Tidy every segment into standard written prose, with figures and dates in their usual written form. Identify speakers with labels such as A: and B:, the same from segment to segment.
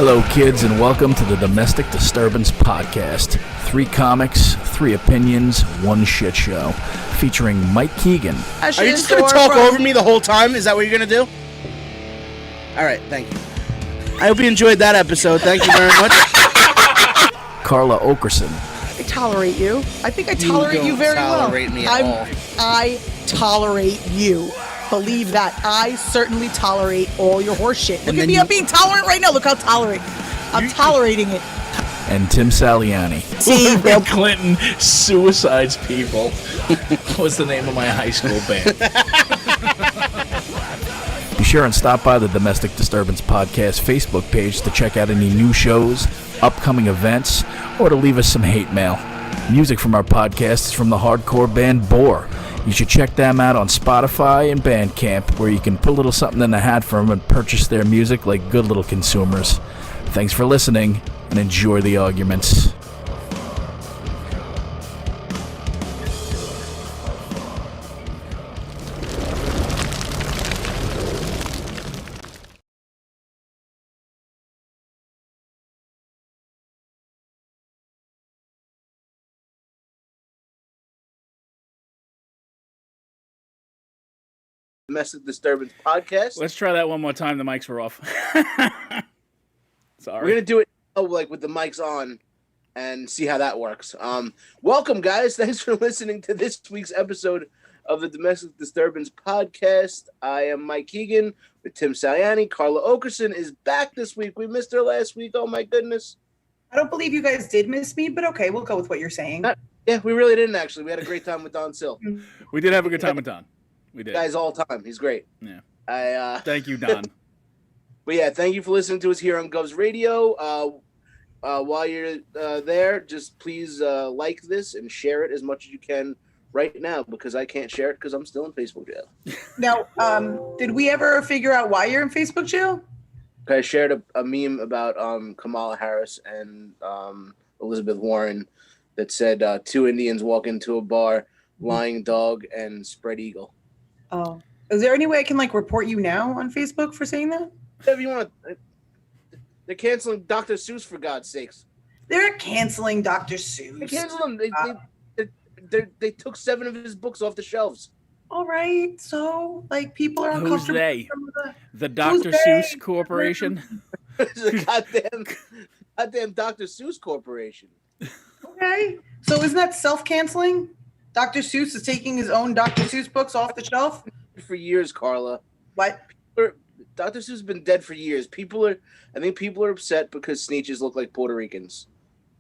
A: Hello, kids, and welcome to the Domestic Disturbance Podcast. 3 comics, 3 opinions, 1 shit show. Featuring Mike Keegan.
B: Are you just going to talk over me the whole time? Is that what you're going to do? All right, thank you. I hope you enjoyed that episode. Thank you very much.
A: Carla Oakerson.
C: I tolerate you. I think I tolerate you very well.
B: You don't tolerate me at all.
C: I tolerate you. Believe that. I certainly tolerate all your horse shit. Look at me, I'm being tolerant right now. Look how tolerant. I'm tolerating it.
A: And Tim Saliani.
C: See,
D: Bill Clinton suicides people was the name of my high school band.
A: Be sure and stop by the Domestic Disturbance Podcast Facebook page to check out any new shows, upcoming events, or to leave us some hate mail. Music from our podcast is from the hardcore band Bore. You should check them out on Spotify and Bandcamp, where you can put a little something in the hat for them and purchase their music like good little consumers. Thanks for listening, and enjoy the arguments.
B: Domestic Disturbance Podcast.
D: Let's try that one more time. The mics were off. Sorry.
B: We're going to do it like with the mics on and see how that works. Welcome, guys. Thanks for listening to this week's episode of the Domestic Disturbance Podcast. I am Mike Keegan with Tim Saliani. Carla Oakerson is back this week. We missed her last week. Oh, my goodness.
C: I don't believe you guys did miss me, but okay, we'll go with what you're saying.
B: Yeah, we really didn't, actually. We had a great time with Don Sill.
D: We did have a good time with Don. We did.
B: Guys all time. He's great.
D: Yeah. Thank you, Don.
B: But yeah, thank you for listening to us here on Govs Radio. While you're there, just please like this and share it as much as you can right now, because I can't share it because I'm still in Facebook jail.
C: Now, did we ever figure out why you're in Facebook jail?
B: I shared a meme about Kamala Harris and Elizabeth Warren that said 2 Indians walk into a bar, lying dog and spread eagle.
C: Oh, is there any way I can report you now on Facebook for saying that?
B: If you want to, they're canceling Dr. Seuss, for God's sakes.
C: They're canceling Dr. Seuss.
B: They canceled him. They took 7 of his books off the shelves.
C: All right, so people are uncomfortable.
D: Who's they? The Dr.
C: Who's
D: Seuss
C: they?
D: Corporation?
B: the goddamn Dr. Seuss Corporation.
C: Okay, so isn't that self-canceling? Dr. Seuss is taking his own Dr. Seuss books off the shelf?
B: For years, Carla.
C: What?
B: Dr. Seuss has been dead for years. I think people are upset because Sneetches look like Puerto Ricans.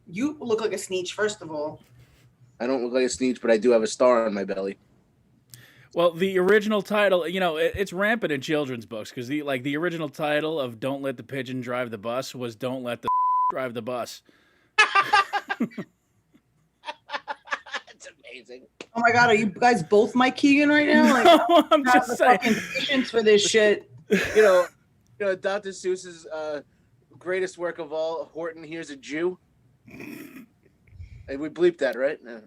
C: You look like a Sneetch, first of all.
B: I don't look like a Sneetch, but I do have a star on my belly.
D: Well, the original title, it's rampant in children's books, because the original title of Don't Let the Pigeon Drive the Bus was Don't Let the Drive the Bus.
B: It's amazing.
C: Oh my God, are you guys both Mike Keegan right now?
D: No, I'm
C: I have
D: just
C: the
D: saying.
C: fucking patience for this shit.
B: Dr. Seuss's greatest work of all, Horton Here's a Jew. Hey, we bleeped that, right? No.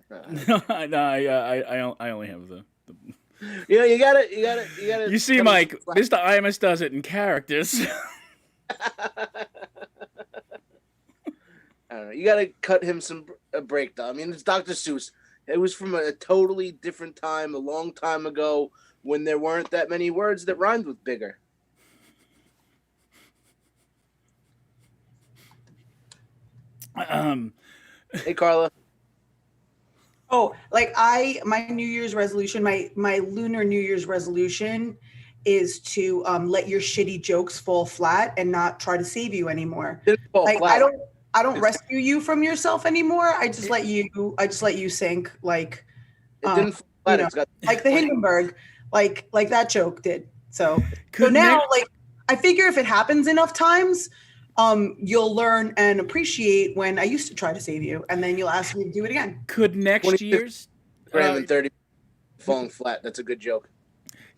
D: I only have the.
B: You gotta.
D: You see, Mike, Mr. Imus does it in characters.
B: I don't know. You gotta cut him a break, though. I mean, it's Dr. Seuss. It was from a totally different time, a long time ago, when there weren't that many words that rhymed with bigger. Hey, Carla.
C: Oh, my New Year's resolution, my lunar New Year's resolution is to let your shitty jokes fall flat and not try to save you anymore. I don't rescue you from yourself anymore. I just let you sink like
B: it didn't fall flat.
C: Like the Hindenburg, like that joke did. So now I figure if it happens enough times, you'll learn and appreciate when I used to try to save you, and then you'll ask me to do it again.
D: Could next year's
B: 30 falling flat? That's a good joke.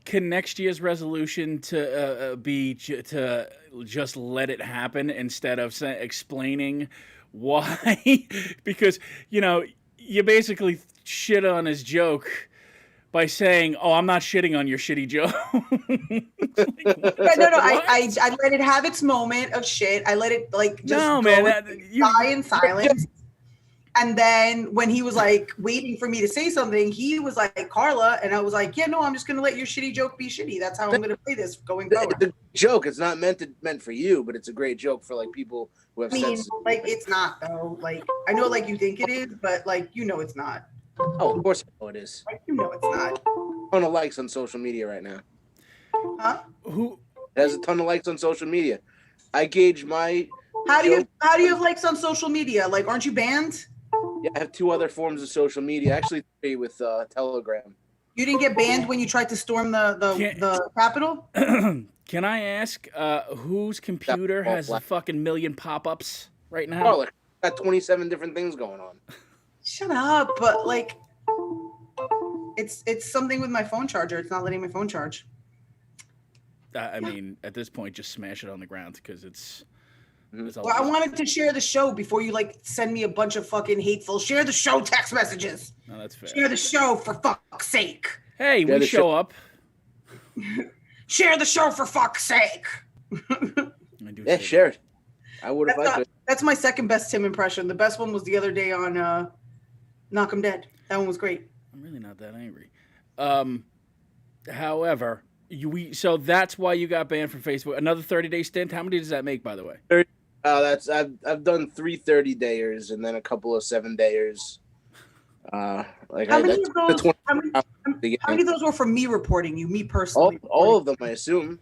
D: Can next year's resolution to be to just let it happen instead of explaining why? Because you basically shit on his joke by saying, "Oh, I'm not shitting on your shitty joke."
C: No. I let it have its moment of shit. I let it die in silence. And then when he was like waiting for me to say something, he was like, Carla, and I was like, yeah, no, I'm just gonna let your shitty joke be shitty. That's how I'm gonna play this going forward.
B: It's a joke. It's not meant for you, but it's a great joke for like people who have sense.
C: Like it's not though. Like I know like you think it is, but like it's not.
B: Oh, of course I know it is.
C: Like it's not.
B: A ton of likes on social media right now.
C: Huh?
B: Who has a ton of likes on social media? I gauge my.
C: How do you have likes on social media? Like, aren't you banned?
B: Yeah, I have 2 other forms of social media. Actually, 3 with Telegram.
C: You didn't get banned when you tried to storm the Capitol?
D: Can I ask whose computer has a fucking million pop-ups right now?
B: Carla, got 27 different things going on.
C: Shut up! But like, it's something with my phone charger. It's not letting my phone charge.
D: I mean, at this point, just smash it on the ground because it's.
C: Well, I wanted to share the show before you like send me a bunch of fucking hateful share the show text messages.
D: No, that's fair.
C: Share the show for fuck's sake.
D: Hey, we show up.
C: Share the show for fuck's sake.
B: Yeah, share it. I would have.
C: That's my second best Tim impression. The best one was the other day on Knock 'Em Dead. That one was great.
D: I'm really not that angry. However, so that's why you got banned from Facebook. Another 30-day stint. How many does that make, by the way?
B: I've done 3 30-dayers and then a couple of 7-dayers.
C: How many of those were from me reporting you, me personally?
B: All of them, I assume.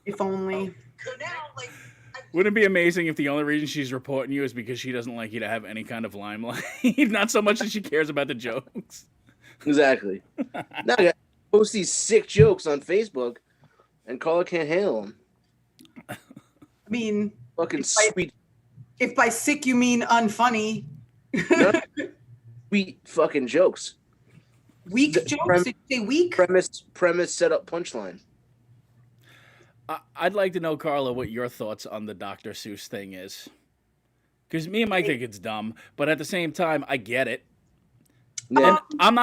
C: If only.
D: Wouldn't it be amazing if the only reason she's reporting you is because she doesn't like you to have any kind of limelight? Not so much that she cares about the jokes.
B: Exactly. Now I post these sick jokes on Facebook, and Carla can't handle them.
C: I mean,
B: fucking sweet.
C: If by sick you mean unfunny.
B: Sweet fucking jokes.
C: Weak jokes? Did you say weak?
B: Premise, set up, punchline.
D: I'd like to know, Carla, what your thoughts on the Dr. Seuss thing is. Because me and Mike think it's dumb, but at the same time, I get it. Yeah. And I'm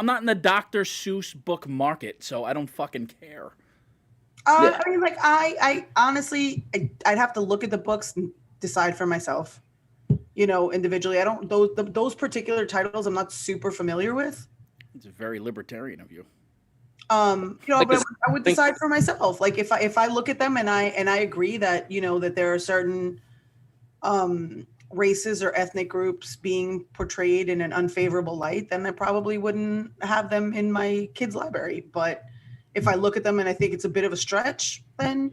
D: not in the Dr. Seuss book market, so I don't fucking care.
C: I mean, like, I honestly, I'd have to look at the books and decide for myself. Individually, I don't those particular titles I'm not super familiar with.
D: It's very libertarian of you.
C: But I would decide for myself. Like if I look at them and I agree that that there are certain races or ethnic groups being portrayed in an unfavorable light, then I probably wouldn't have them in my kids' library. But if I look at them and I think it's a bit of a stretch, then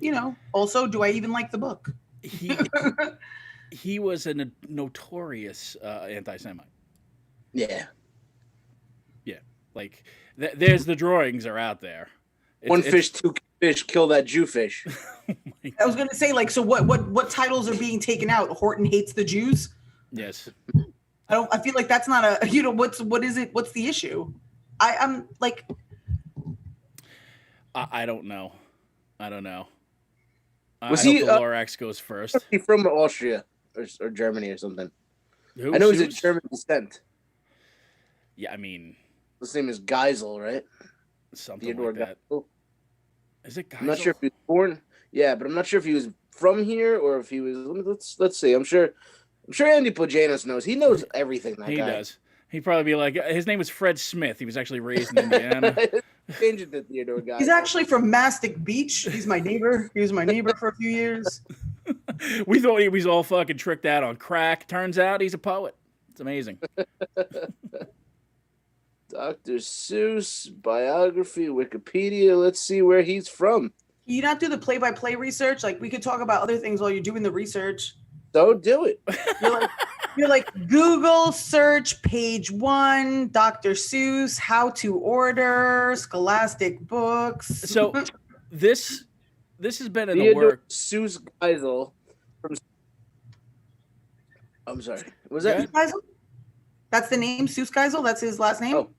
C: also, do I even like the book?
D: He was a notorious anti-Semite.
B: Yeah.
D: Yeah. Like, there's the drawings are out there.
B: One fish, 2 fish, kill that Jew fish.
C: I was going to say, like, so what titles are being taken out? Horton hates the Jews?
D: Yes.
C: I feel like that's not a, what is it? What's the issue? I'm like.
D: I don't know.
B: Was he?
D: The Lorax goes first.
B: Was he from Austria or Germany or something?
D: Who?
B: I know he's of German descent.
D: Yeah, I mean,
B: his name is Geisel, right?
D: Something Theodore like that. Geisel. Is it Geisel?
B: I'm not sure if he was born. Yeah, but I'm not sure if he was from here or if he was. Let's see. I'm sure Andy Plajanos knows. He knows everything. That
D: he
B: guy
D: does. He'd probably be like, his name was Fred Smith. He was actually raised in Indiana.
B: Change it to Theodore Geisel.
C: He's actually from Mastic Beach. He's my neighbor. He was my neighbor for a few years.
D: We thought he was all fucking tricked out on crack. Turns out he's a poet. It's amazing.
B: Dr. Seuss, biography, Wikipedia. Let's see where he's from.
C: Can you not do the play-by-play research? Like, we could talk about other things while you're doing the research.
B: So do it.
C: You're like Google search page 1, Dr. Seuss, how to order, Scholastic books.
D: So this has been in
B: Theodore
D: the work.
B: Seuss Geisel from. I'm sorry. Was that
C: Geisel? That's the name, Seuss Geisel? That's his last name?
B: Oh.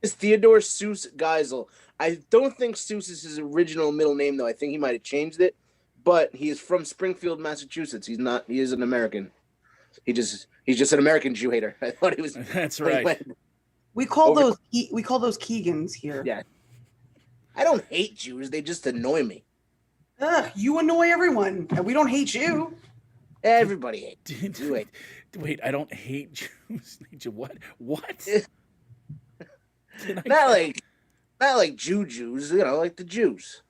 B: It's Theodore Seuss Geisel. I don't think Seuss is his original middle name, though. I think he might have changed it. But he is from Springfield, Massachusetts. He is an American. he's just an American Jew hater. I thought he was.
D: That's right.
C: We call those Keegans here.
B: Yeah. I don't hate Jews. They just annoy me.
C: Ugh, you annoy everyone, and we don't hate you.
B: Everybody hates you.
D: Wait, I don't hate Jews. What?
B: Not like Jews. You know, like the Jews.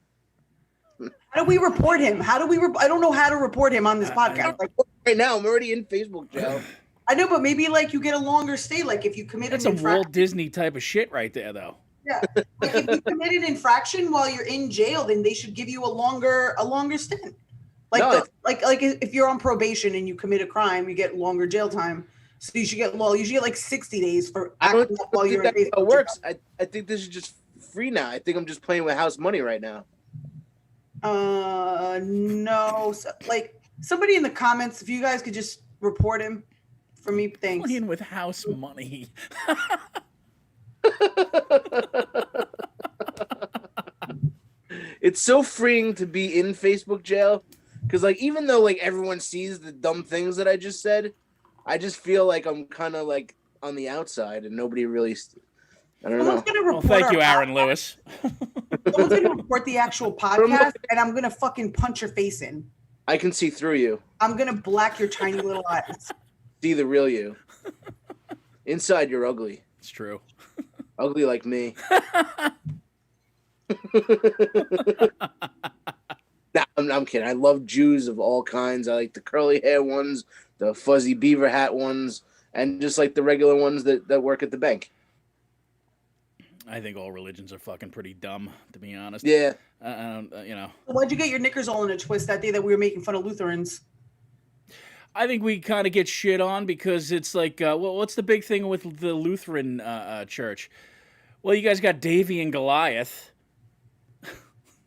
C: How do we report him? I don't know how to report him on this podcast. Like
B: right now, I'm already in Facebook jail.
C: I know, but maybe like you get a longer stay. Like if you commit
D: That's
C: an
D: a
C: infraction.
D: Walt Disney type of shit right there, though.
C: Yeah, like if you commit an infraction while you're in jail, then they should give you a longer stint. Like like if you're on probation and you commit a crime, you get longer jail time. So you should get like 60 days for acting up while you're in Facebook.
B: How it works. I think this is just free now. I think I'm just playing with house money right now.
C: No. So, like somebody in the comments, if you guys could just report him for me, thanks.
D: Playing with house money.
B: It's so freeing to be in Facebook jail because, like, even though like everyone sees the dumb things that I just said, I just feel like I'm kind of like on the outside and nobody really. I don't know.
D: Well, thank you, Aaron Lewis.
C: Someone's going to report the actual podcast, and I'm going to fucking punch your face in.
B: I can see through you.
C: I'm going to black your tiny little eyes.
B: See the real you. Inside, you're ugly.
D: It's true.
B: Ugly like me. Nah, I'm kidding. I love Jews of all kinds. I like the curly hair ones, the fuzzy beaver hat ones, and just like the regular ones that work at the bank.
D: I think all religions are fucking pretty dumb, to be honest.
B: Yeah.
D: You know.
C: Why'd you get your knickers all in a twist that day that we were making fun of Lutherans?
D: I think we kind of get shit on because it's like, well, what's the big thing with the Lutheran church? Well, you guys got Davy and Goliath.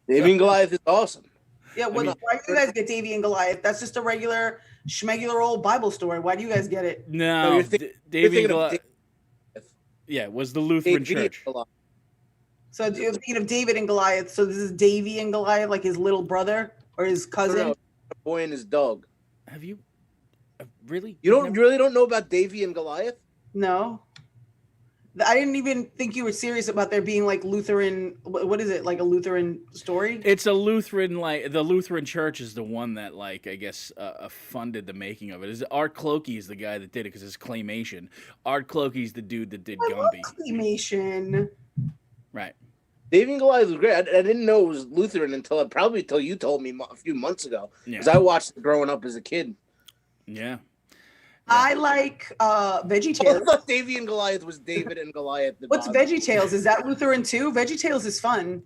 B: Davy and Goliath is awesome.
C: Yeah, why do you guys get Davy and Goliath? That's just a regular schmegular old Bible story. Why do you guys get it?
D: No, Davy and Goliath. Yeah, it was the Lutheran church.
C: So you're thinking of David and Goliath. So this is Davy and Goliath, like his little brother or his cousin?
B: No, a boy and his dog.
D: Have you really?
B: You really don't know about Davy and Goliath?
C: No. I didn't even think you were serious about there being like Lutheran. What is it? Like a Lutheran story?
D: It's a Lutheran, like the Lutheran church is the one that, like, I guess funded the making of it. Art Clokey is the guy that did it because it's claymation. Art Clokey's the dude that did Gumby.
C: Claymation.
D: Right.
B: Davy and Goliath was great. I didn't know it was Lutheran until you told me a few months ago. Because I watched it growing up as a kid.
D: Yeah.
C: I like VeggieTales.
B: I thought Davy and Goliath was David and Goliath.
C: What's VeggieTales? Is that Lutheran too? VeggieTales is fun.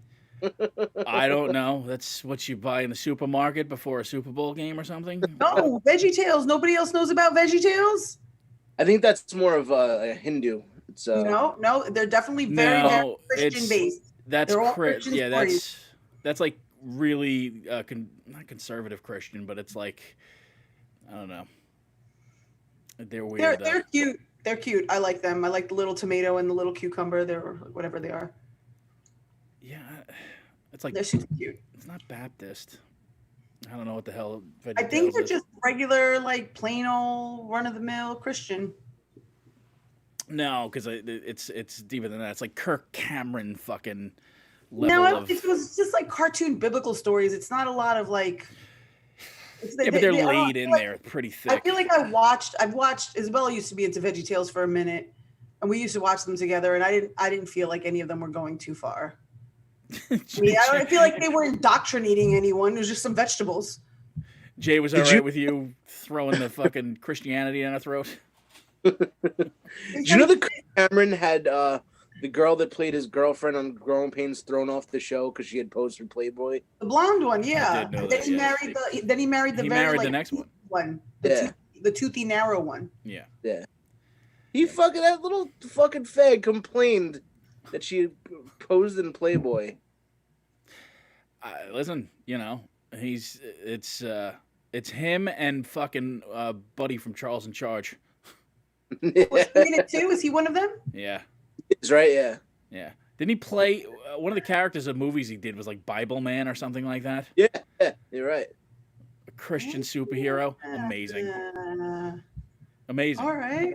D: I don't know. That's what you buy in the supermarket before a Super Bowl game or something?
C: No, VeggieTales. Nobody else knows about VeggieTales?
B: I think that's more of a Hindu. It's
C: No, they're definitely very Christian based.
D: That's
C: Christian stories.
D: That's like really not conservative Christian, but it's like, I don't know. They're weird.
C: They're cute. They're cute. I like them. I like the little tomato and the little cucumber. They're whatever they are.
D: Yeah, it's like
C: they're super cute.
D: It's not Baptist. I don't know what the hell.
C: I think they're just regular, like plain old run of the mill Christian.
D: No, because it's deeper than that. It's like Kirk Cameron fucking
C: level. No, it was just like cartoon biblical stories. It's not a lot of like.
D: Yeah, but they're laid in there pretty thick.
C: I feel like I've watched Isabella used to be into VeggieTales for a minute, and we used to watch them together, and I didn't feel like any of them were going too far. I don't feel like they were indoctrinating anyone. It was just some vegetables.
D: Jay was all right with you throwing the fucking Christianity down our throat?
B: Did you know that Cameron had the girl that played his girlfriend on Growing Pains thrown off the show because she had posed for Playboy?
C: The blonde one, yeah.
D: Then
C: he married the
D: next one.
C: The toothy narrow one.
D: Yeah.
B: Yeah. That little fucking fag complained that she posed in Playboy.
D: Listen, it's him and fucking Buddy from Charles in Charge.
C: Was he in it too? Is he one of them?
D: Yeah.
B: He's right, yeah.
D: Yeah. Didn't he play one of the characters of movies he did was like Bible Man or something like that?
B: Yeah, you're right.
D: A Christian superhero. Amazing. Amazing.
C: All right.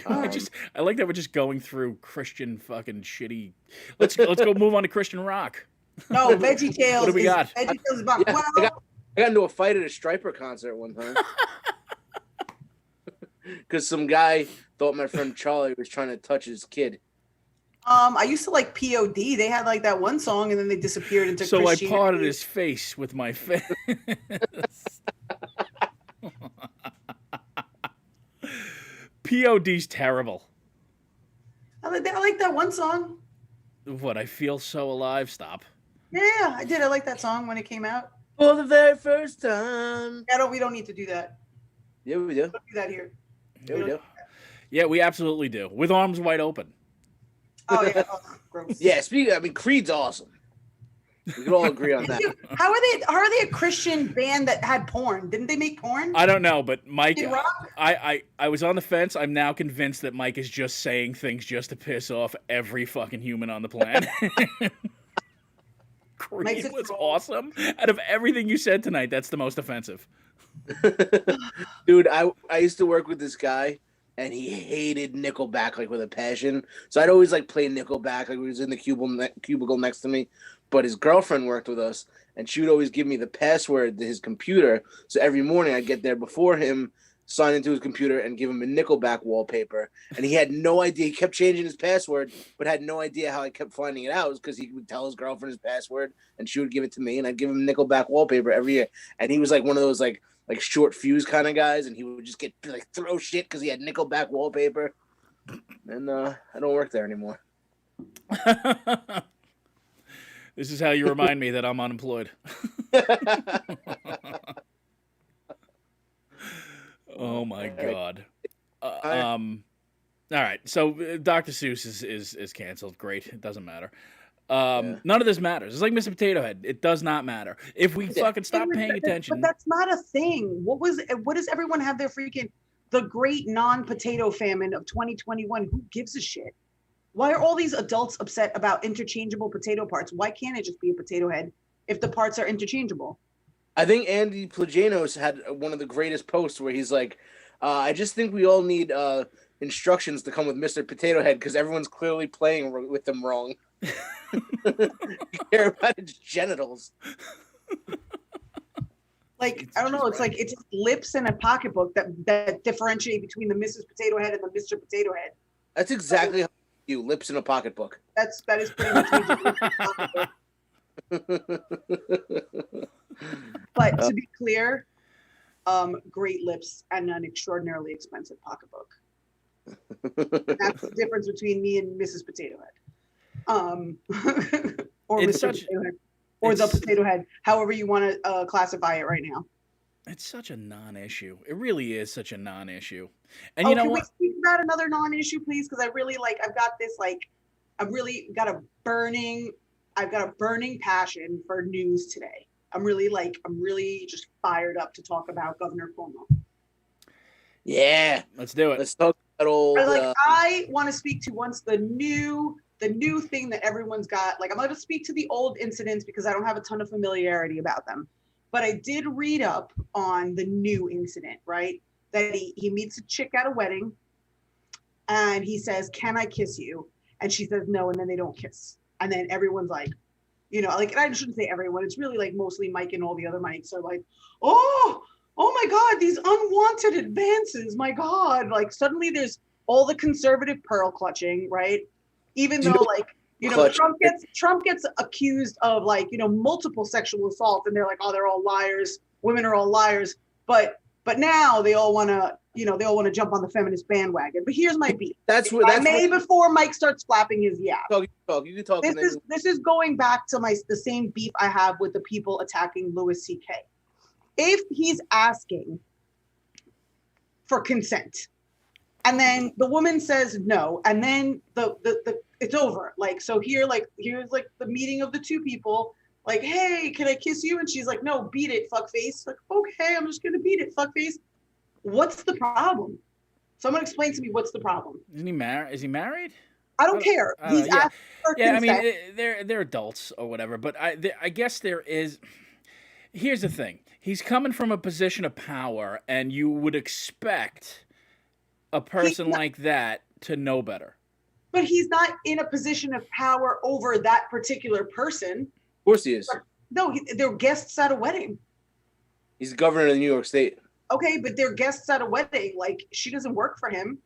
D: I like that we're just going through Christian fucking shitty. Let's go move on to Christian rock.
C: No, Veggie Tales.
D: What do we got?
C: Veggie Tales is bomb.
B: Yeah,
C: Well,
B: I got into a fight at a Striper concert one time because some guy thought my friend Charlie was trying to touch his kid.
C: I used to like POD. They had like that one song, and then they disappeared into.
D: So I
C: Christianity.
D: parted his face with my fist. POD's terrible.
C: I like that one song.
D: What, I feel so alive? Stop.
C: Yeah, I did. I like that song when it came out.
B: For the very first time.
C: We don't need to do that.
B: Yeah, we do.
C: We don't do that here.
B: Yeah, we do.
D: Yeah, we absolutely do. With arms wide open.
C: Oh yeah, gross.
B: Yeah, Creed's awesome. We can all agree on that.
C: How are they a Christian band that had porn? Didn't they make porn?
D: I don't know, but Mike,
C: They rock?
D: I was on the fence. I'm now convinced that Mike is just saying things just to piss off every fucking human on the planet. Creed was awesome. Out of everything you said tonight, that's the most offensive.
B: Dude, I used to work with this guy, and he hated Nickelback like with a passion. So I'd always like play Nickelback, like he was in the cubicle next to me. But his girlfriend worked with us, and she would always give me the password to his computer. So every morning I'd get there before him, sign into his computer, and give him a Nickelback wallpaper. And he had no idea. He kept changing his password, but had no idea how I kept finding it out. Because he would tell his girlfriend his password, and she would give it to me, and I'd give him Nickelback wallpaper every year. And he was like one of those like short fuse kind of guys, and he would just get like throw shit because he had Nickelback wallpaper. And I don't work there anymore.
D: This is how you remind me that I'm unemployed. Oh my God. All right. So Dr. Seuss is canceled. Great. It doesn't matter. None of this matters. It's like Mr. Potato Head. It does not matter. If we fucking stop paying attention.
C: But that's not a thing. What does everyone have their freaking the great non-potato famine of 2021? Who gives a shit? Why are all these adults upset about interchangeable potato parts? Why can't it just be a potato head if the parts are interchangeable?
B: I think Andy Plagianos had one of the greatest posts where he's like, I just think we all need instructions to come with Mr. Potato Head because everyone's clearly playing with them wrong. You care about his genitals.
C: Like, I don't know. It's like it's lips and a pocketbook that differentiate between the Mrs. Potato Head and the Mr. Potato Head.
B: That's exactly how you lips in a pocketbook.
C: That is pretty much But to be clear, great lips and an extraordinarily expensive pocketbook. That's the difference between me and Mrs. Potato Head. Or Mr. Potato Head. Or the Potato Head, however you want to classify it right now.
D: It's such a non-issue. It really is such a non-issue. And you know what?
C: Can we speak about another non-issue, please? Because I've got a burning passion for news today. I'm really just fired up to talk about Governor Cuomo.
B: Yeah,
D: let's do it.
B: Let's talk about old.
C: I want to speak to once the new thing that everyone's got. Like, I'm going to speak to the old incidents because I don't have a ton of familiarity about them. But I did read up on the new incident, right? That he meets a chick at a wedding and he says, "Can I kiss you?" And she says no, and then they don't kiss. And then everyone's like, and I shouldn't say everyone, it's really like mostly Mike and all the other Mikes are like, oh my God, these unwanted advances, my God. Like suddenly there's all the conservative pearl clutching, right? Even though Trump gets accused of multiple sexual assault, and they're like, oh, they're all liars. Women are all liars. But now they all want to jump on the feminist bandwagon. But here's my beef. Before Mike starts flapping his yap.
B: You can talk.
C: This is going back to the same beef I have with the people attacking Louis C.K. If he's asking for consent, and then the woman says no, and then the it's over. Here's the meeting of the two people. Like, hey, can I kiss you? And she's like, no, beat it, fuckface. Like, okay, I'm just gonna beat it, fuckface. What's the problem? Someone explain to me what's the problem.
D: Is he married?
C: I don't care. He's asking for consent.
D: I mean, they're adults or whatever. But I guess there is. Here's the thing. he's coming from a position of power, and you would expect a person like that to know better.
C: But he's not in a position of power over that particular person.
B: Of course he is.
C: No, they're guests at a wedding.
B: He's the governor of New York State.
C: Okay, but they're guests at a wedding. Like, she doesn't work for him.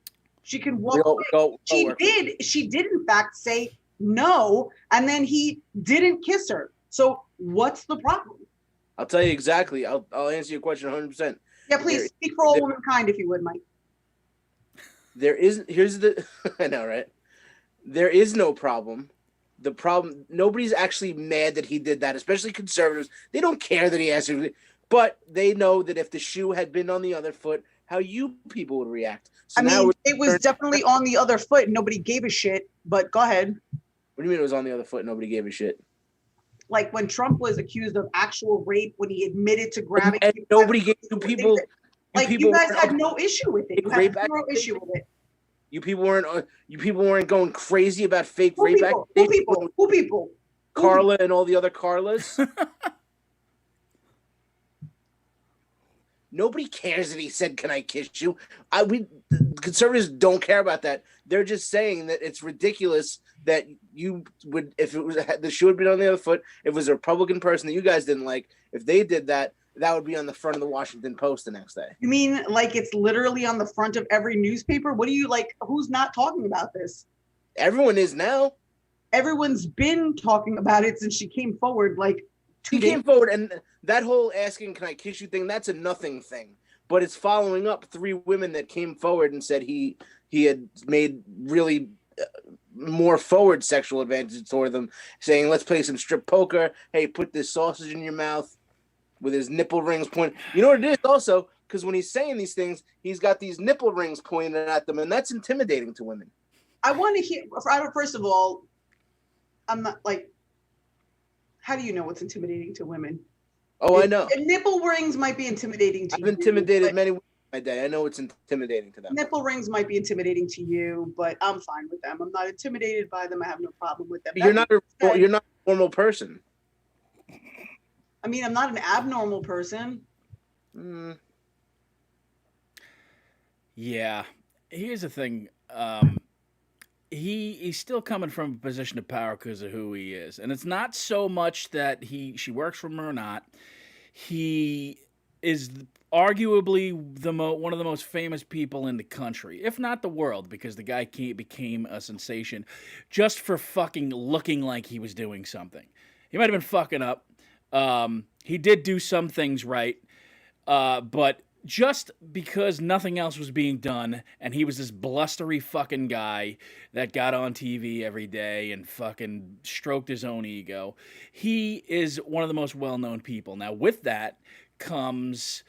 C: She can walk away. She did in fact say no, and then he didn't kiss her. So what's the problem?
B: I'll tell you exactly. I'll answer your question 100%.
C: Yeah, please speak for all womankind if you would, Mike.
B: I know, right? There is no problem. The problem, nobody's actually mad that he did that, especially conservatives. They don't care that he asked you, but they know that if the shoe had been on the other foot, how you people would react. So
C: it was definitely on the other foot and nobody gave a shit, but go ahead.
B: What do you mean it was on the other foot and nobody gave a shit?
C: Like when Trump was accused of actual rape, when he admitted to grabbing
B: and nobody gave you people.
C: You guys had no issue with it. You had zero issue with it.
B: You people weren't going crazy about fake rape
C: accusations. Who people?
B: Carla and all the other Carlas. Nobody cares that he said, "Can I kiss you?" Conservatives don't care about that. They're just saying that it's ridiculous that you would, if it was the shoe had been on the other foot, if it was a Republican person that you guys didn't like, if they did that, that would be on the front of the Washington Post the next day.
C: You mean like it's literally on the front of every newspaper? What do you like? Who's not talking about this?
B: Everyone is now.
C: Everyone's been talking about it since she came forward.
B: He came forward, and that whole asking, "Can I kiss you?" thing, that's a nothing thing. But it's following up 3 women that came forward and said he had made really more forward sexual advances toward them, saying, "Let's play some strip poker. Hey, put this sausage in your mouth," with his nipple rings pointing. You know what it is also? Because when he's saying these things, he's got these nipple rings pointed at them, and that's intimidating to women.
C: I want to hear, first of all, I'm not like, how do you know what's intimidating to women?
B: Oh, I know.
C: Nipple rings might be intimidating to you.
B: I've intimidated many women in my day. I know it's intimidating to them.
C: Nipple rings might be intimidating to you, but I'm fine with them. I'm not intimidated by them. I have no problem with them.
B: You're not a normal person.
C: I mean, I'm not an abnormal person.
D: Yeah. Here's the thing. He's still coming from a position of power because of who he is. And it's not so much that she works for him or not. He is arguably one of the most famous people in the country, if not the world, because the guy became a sensation just for fucking looking like he was doing something. He might have been fucking up. He did do some things right, but just because nothing else was being done, and he was this blustery fucking guy that got on TV every day and fucking stroked his own ego, he is one of the most well-known people. Now, with that comes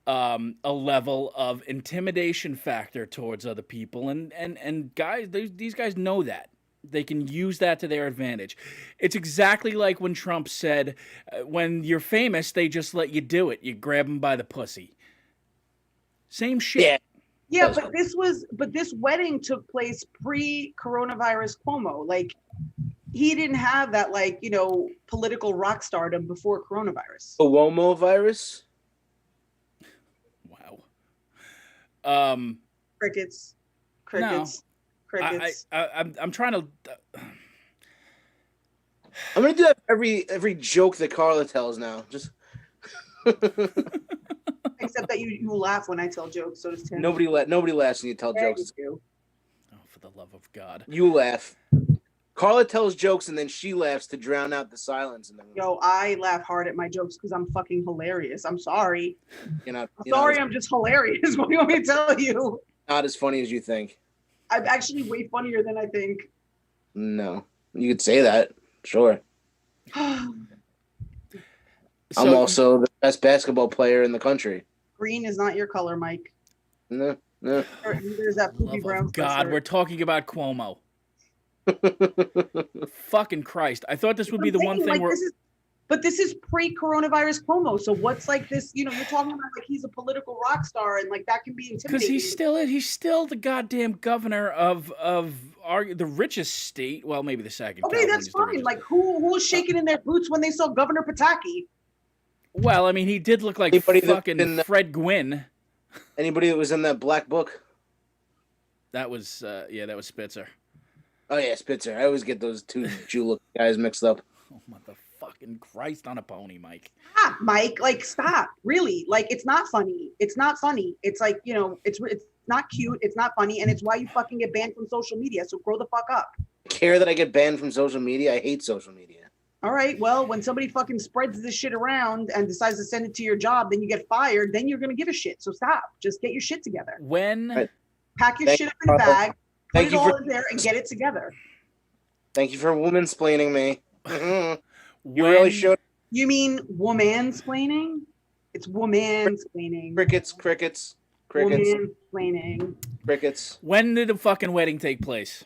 D: a level of intimidation factor towards other people, and guys, these guys know that. They can use that to their advantage. It's exactly like when Trump said, when you're famous, they just let you do it. You grab them by the pussy. Same shit.
C: Yeah, but this wedding took place pre-coronavirus Cuomo. Like, he didn't have that, political rock stardom before coronavirus.
B: Cuomo virus?
D: Wow.
C: Crickets.
D: No.
C: Crickets.
D: I'm trying to.
B: I'm gonna do that every joke that Carla tells now. Just
C: except that you laugh when I tell jokes. So does Tim.
B: Nobody laughs when you tell jokes.
C: You
D: oh, for the love of God!
B: You laugh. Carla tells jokes and then she laughs to drown out the silence.
C: Yo, I laugh hard at my jokes because I'm fucking hilarious. I'm sorry.
B: I'm
C: just hilarious. What do you want me to tell you?
B: Not as funny as you think.
C: I'm actually way funnier than I think.
B: No, you could say that. Sure. I'm also the best basketball player in the country.
C: Green is not your color, Mike.
B: No.
C: There's that poopy brown.
D: God, we're talking about Cuomo. Fucking Christ. I thought this would be the one thing where...
C: But this is pre-coronavirus Cuomo. So what's like this, you're talking about like he's a political rock star and like that can be intimidating.
D: Because he's still the goddamn governor of the richest state. Well, maybe the second.
C: Okay, that's fine. Like who's shaking in their boots when they saw Governor Pataki?
D: Well, I mean, he did look like fucking Fred Gwynn.
B: Anybody that was in that black book?
D: That was that was Spitzer.
B: Oh yeah, Spitzer. I always get those two Jew-looking guys mixed up.
D: Oh motherfucking Christ on a pony, Mike.
C: Stop, Mike. Like, stop. Really. Like, it's not funny. It's not funny. It's like, you know, it's not cute. It's not funny. And it's why you fucking get banned from social media. So grow the fuck up.
B: I care that I get banned from social media. I hate social media.
C: All right. Well, when somebody fucking spreads this shit around and decides to send it to your job, then you get fired. Then you're going to give a shit. So stop. Just get your shit together. Pack your shit up in a bag. Put it all in there and get it together.
B: Thank you for womansplaining me. You really should.
C: You mean womansplaining? It's womansplaining.
B: Crickets.
C: Womansplaining.
B: Crickets.
D: When did the fucking wedding take place?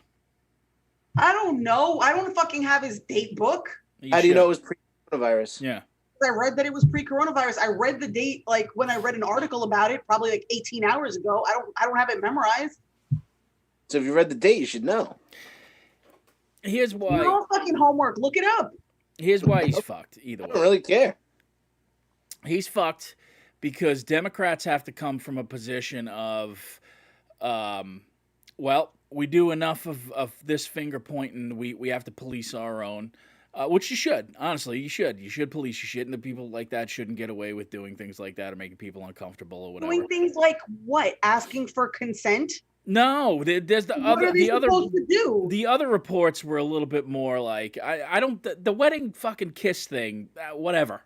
C: I don't know. I don't fucking have his date book.
B: How do you know it was pre-coronavirus?
D: Yeah.
C: I read that it was pre-coronavirus. I read the date like when I read an article about it, probably like 18 hours ago. I don't have it memorized.
B: So if you read the date, you should know.
D: Here's why.
C: No fucking homework. Look it up.
D: Here's why he's fucked. Either way,
B: I don't really care.
D: He's fucked because Democrats have to come from a position of, well, we do enough of this finger pointing. We have to police our own, which you should. Honestly, you should. You should police your shit, and the people like that shouldn't get away with doing things like that or making people uncomfortable or whatever.
C: Doing things like what? Asking for consent?
D: No, there's the
C: what
D: other.
C: Are they
D: the other.
C: supposed to do?
D: The other reports were a little bit more like I don't. The wedding fucking kiss thing. Whatever.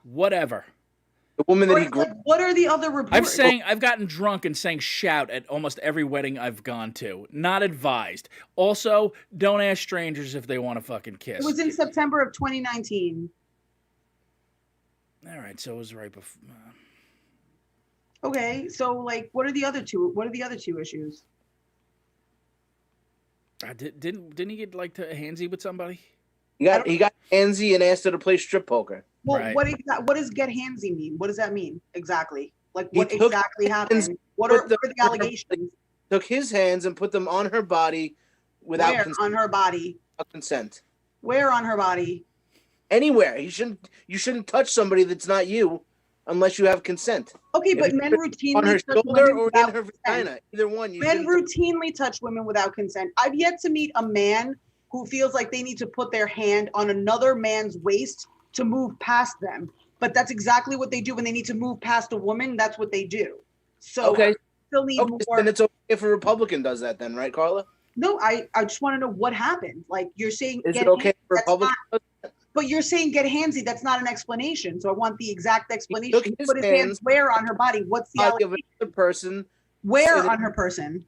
B: The woman that he grew.
C: What are the other reports?
D: I've gotten drunk and sang shout at almost every wedding I've gone to. Not advised. Also, don't ask strangers if they want to fucking kiss.
C: It was in September of 2019.
D: All right, so it was right before.
C: Okay, so like, what are the other two? What are the other two issues?
D: Didn't he get like to handsy with somebody?
B: He got handsy and asked her to play strip poker.
C: Well,
D: right.
C: What does get handsy mean? What does that mean exactly? Like, what exactly happened? What are the allegations?
B: Took his hands and put them on her body without
C: consent. On her body?
B: Consent.
C: Where on her body?
B: Anywhere. You shouldn't touch somebody that's not you unless you have consent.
C: Okay, but men routinely
B: on her
C: touch
B: shoulder
C: women
B: or
C: without
B: in her
C: consent.
B: vagina. Either one.
C: Men routinely touch women without consent. I've yet to meet a man who feels like they need to put their hand on another man's waist to move past them. But that's exactly what they do when they need to move past a woman. That's what they do. So
B: okay.
C: I still need more.
B: And it's okay if a Republican does that then, right, Carla?
C: No, I just want to know what happened. Like, you're saying,
B: is it okay for a Republican?
C: But you're saying get handsy. That's not an explanation. So I want the exact explanation. He put his hands where on her body? What's the allegation?
B: Of person.
C: Where on her person?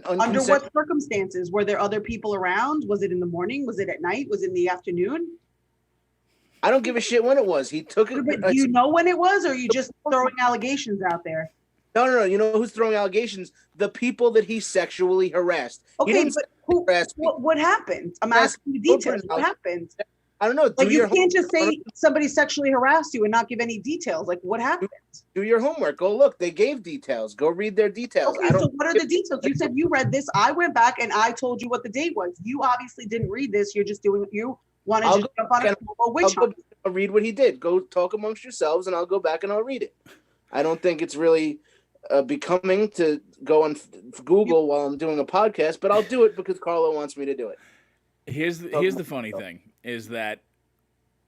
C: Under
B: consent.
C: what circumstances? Were there other people around? Was it in the morning? Was it at night? Was it in the afternoon?
B: I don't give a shit when it was. He took it.
C: But do you know when it was, or are you just throwing allegations out there?
B: No. You know who's throwing allegations? The people that he sexually harassed.
C: Okay, but what happened? I'm asking the details. What happened?
B: I don't know.
C: Like, you can't just say somebody sexually harassed you and not give any details. Like, what happened?
B: Do your homework. Go look. They gave details. Go read their details.
C: Okay, so what are the details? You said you read this. I went back and I told you what the date was. You obviously didn't read this. You're just doing. You wanted to jump on a witch hunt.
B: I'll read what he did. Go talk amongst yourselves, and I'll go back and I'll read it. I don't think it's really becoming to go on Google while I'm doing a podcast, but I'll do it because Carla wants me to do it.
D: Here's the funny thing is that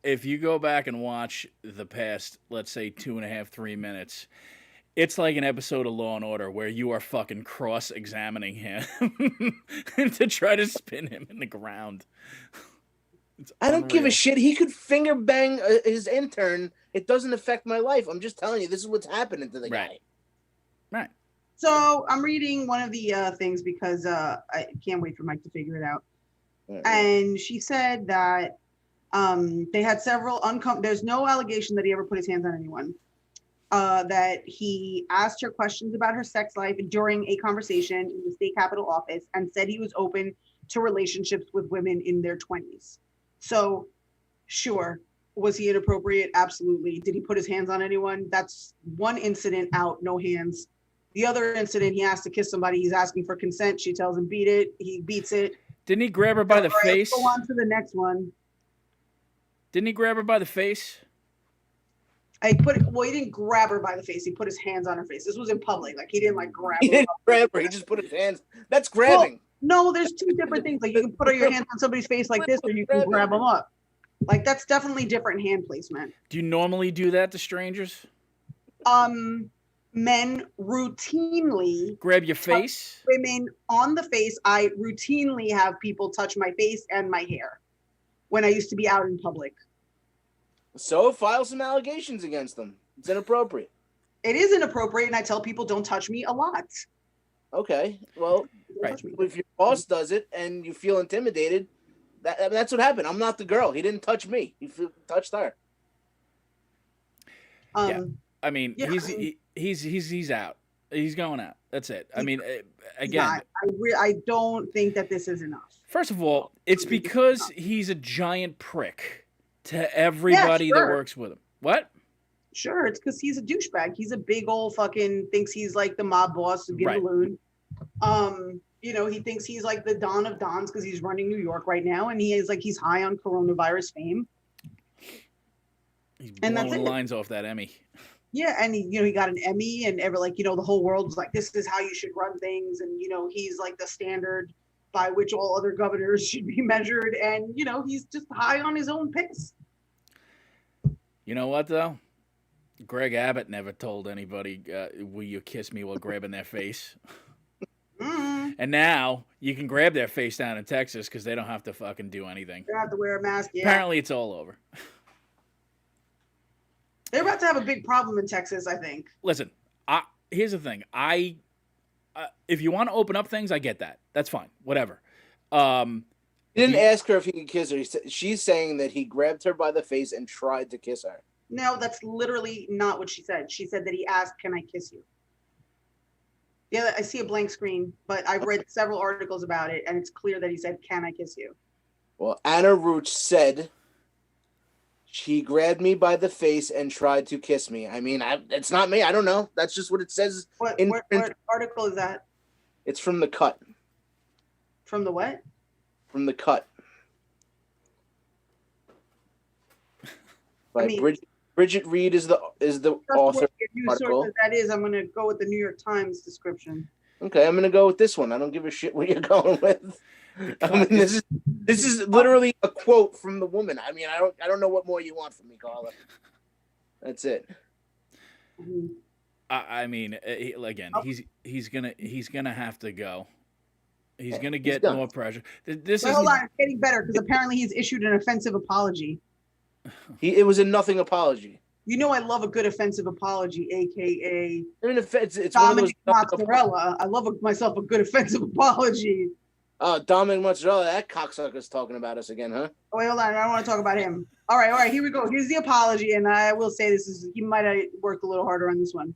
D: if you go back and watch the past, let's say 2.5, 3 minutes, it's like an episode of Law and Order where you are fucking cross-examining him to try to spin him in the ground.
B: I don't give a shit. He could finger bang his intern. It doesn't affect my life. I'm just telling you, this is what's happening to the guy.
D: Right.
C: So I'm reading one of the things because I can't wait for Mike to figure it out. Mm-hmm. And she said that they had several there's no allegation that he ever put his hands on anyone. That he asked her questions about her sex life during a conversation in the state capitol office and said he was open to relationships with women in their 20s. So, sure. Was he inappropriate? Absolutely. Did he put his hands on anyone? That's one incident out, no hands. The other incident, he asked to kiss somebody. He's asking for consent. She tells him, beat it. He beats it.
D: Didn't he grab her by the face?
C: Let's go on to the next one.
D: Didn't he grab her by the face?
C: He didn't grab her by the face. He put his hands on her face. This was in public. Like, he didn't like grab
B: He
C: her.
B: didn't grab her. He just put his hands. That's grabbing.
C: Well, no, there's two different things. Like, you can put your hands on somebody's face like this, or you can grab them up. Like, that's definitely different hand placement.
D: Do you normally do that to strangers?
C: Men routinely
D: grab your face.
C: Women on the face. I routinely have people touch my face and my hair when I used to be out in public.
B: So file some allegations against them. It's inappropriate.
C: It is inappropriate, and I tell people don't touch me a lot.
B: Okay, well,
D: right.
B: If your boss does it and you feel intimidated, that's what happened. I'm not the girl. He didn't touch me. He touched her.
D: Yeah. I mean, he's out. He's going out. That's it. I mean, again,
C: I don't think that this is enough.
D: First of all, it's because he's a giant prick to everybody that works with him. What?
C: Sure, it's because he's a douchebag. He's a big old fucking thinks he's like the mob boss of Gimballoon. He thinks he's like the Don of Dons because he's running New York right now, and he's high on coronavirus fame.
D: He's blowing lines off that Emmy.
C: Yeah, and he got an Emmy, and the whole world was like, this is how you should run things, and he's like the standard by which all other governors should be measured, and he's just high on his own piss.
D: You know what though? Greg Abbott never told anybody, will you kiss me while grabbing their face?
C: Mm-hmm.
D: And now you can grab their face down in Texas because they don't have to fucking do anything.
C: They don't have to wear a mask. Yeah.
D: Apparently it's all over.
C: They're about to have a big problem in Texas, I think.
D: Listen, here's the thing. If you want to open up things, I get that. That's fine. Whatever.
B: He didn't ask her if he could kiss her. She's saying that he grabbed her by the face and tried to kiss her.
C: No, that's literally not what she said. She said that he asked, "Can I kiss you?" Yeah, I see a blank screen, but I've read several articles about it, and it's clear that he said, "Can I kiss you?"
B: Well, Anna Roach said she grabbed me by the face and tried to kiss me. I mean, it's not me. I don't know. That's just what it says.
C: What article is that?
B: It's from The Cut.
C: From the what?
B: From The Cut. By Bridget Reed is the author. Article.
C: That is, I'm going to go with the New York Times description.
B: Okay, I'm going to go with this one. I don't give a shit what you're going with. I mean, this is literally a quote from the woman. I mean, I don't know what more you want from me, Carla. That's it.
D: I mean, again, he's gonna have to go. He's gonna get more pressure.
C: Hold on, it's getting better because apparently he's issued an offensive apology.
B: It was a nothing apology.
C: I love a good offensive apology, aka
B: I mean, it's
C: Dominic Mozzarella. I love myself a good offensive apology.
B: Dominic Mozzarella, that cocksucker's talking about us again, huh?
C: Oh, wait, hold on. I don't want to talk about him. All right, here we go. Here's the apology, and I will say he might have worked a little harder on this one.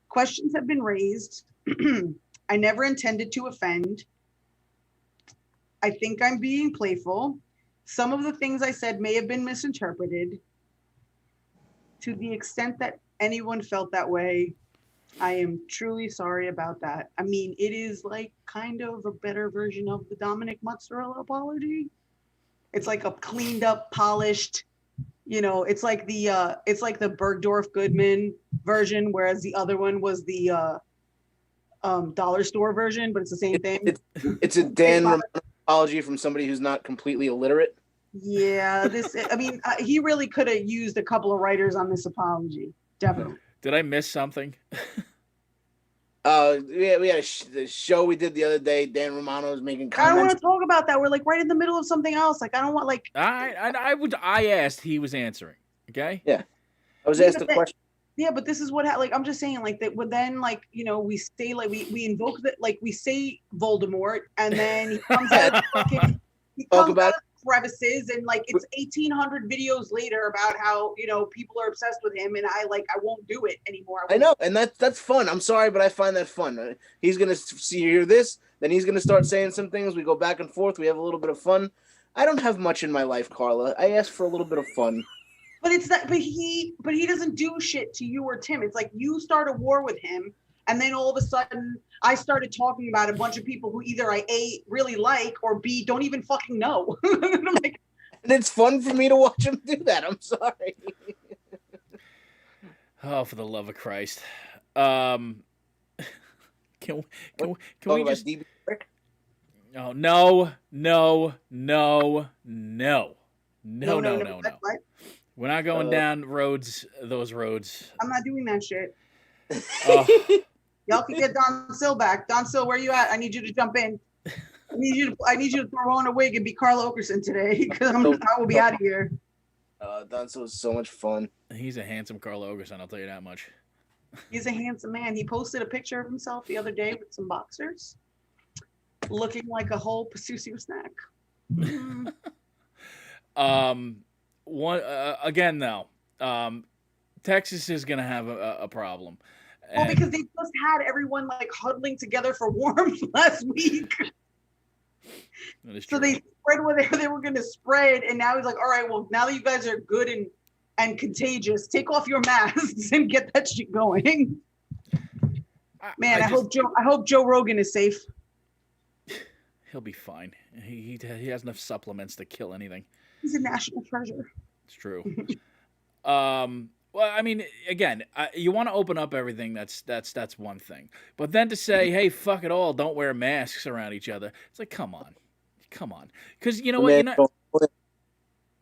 C: Questions have been raised. I never intended to offend. I think I'm being playful. Some of the things I said may have been misinterpreted. To the extent that anyone felt that way, I am truly sorry about that. I mean, it is like kind of a better version of the Dominic Mozzarella apology. It's like a cleaned up, polished, it's like the Bergdorf Goodman version, whereas the other one was the dollar store version, but it's the same thing.
B: It's a Dan Romano apology from somebody who's not completely illiterate.
C: Yeah, he really could have used a couple of writers on this apology. Definitely.
D: Did I miss something?
B: We had the show we did the other day. Dan Romano was making comments.
C: I don't want to talk about that. We're like right in the middle of something else. Like I don't want like.
D: I asked. He was answering. Okay.
B: Yeah, I was asked a question.
C: Yeah, but this is what I'm just saying like that. But then we say like we invoke that like we say Voldemort and then he comes out. He comes out of crevices and like it's 1,800 videos later about how people are obsessed with him and I won't do it anymore.
B: I know, and that's fun. I'm sorry, but I find that fun. He's gonna hear this, then he's gonna start saying some things. We go back and forth. We have a little bit of fun. I don't have much in my life, Carla. I ask for a little bit of fun.
C: But it's that. But he doesn't do shit to you or Tim. It's like you start a war with him. And then all of a sudden, I started talking about a bunch of people who either I A, really like, or B, don't even fucking know.
B: And it's fun for me to watch him do that. I'm sorry.
D: Oh, for the love of Christ. Can we just...
B: DB Brick?
D: Oh, no.
C: What?
D: We're not going down those roads.
C: I'm not doing that shit.
D: Oh,
C: Y'all can get Don Sill back. Don Sill, where you at? I need you to jump in. I need you to throw on a wig and be Carla Oakerson today because I will be out of here.
B: Don Sill is so much fun.
D: he's a handsome Carla Oakerson, I'll tell you that much.
C: He's a handsome man. He posted a picture of himself the other day with some boxers, looking like a whole Pasucio snack.
D: Again though, Texas is gonna have a problem.
C: Well, because they just had everyone like huddling together for warmth last week. So they spread whatever they were going to spread, and now he's like, "All right, well, now that you guys are good and contagious, take off your masks and get that shit going." Man, I hope Joe Rogan is safe.
D: He'll be fine. He has enough supplements to kill anything.
C: He's a national treasure.
D: It's true. Well, I mean, again, you want to open up everything. That's one thing. But then to say, "Hey, fuck it all, don't wear masks around each other," it's like, come on, because you know what?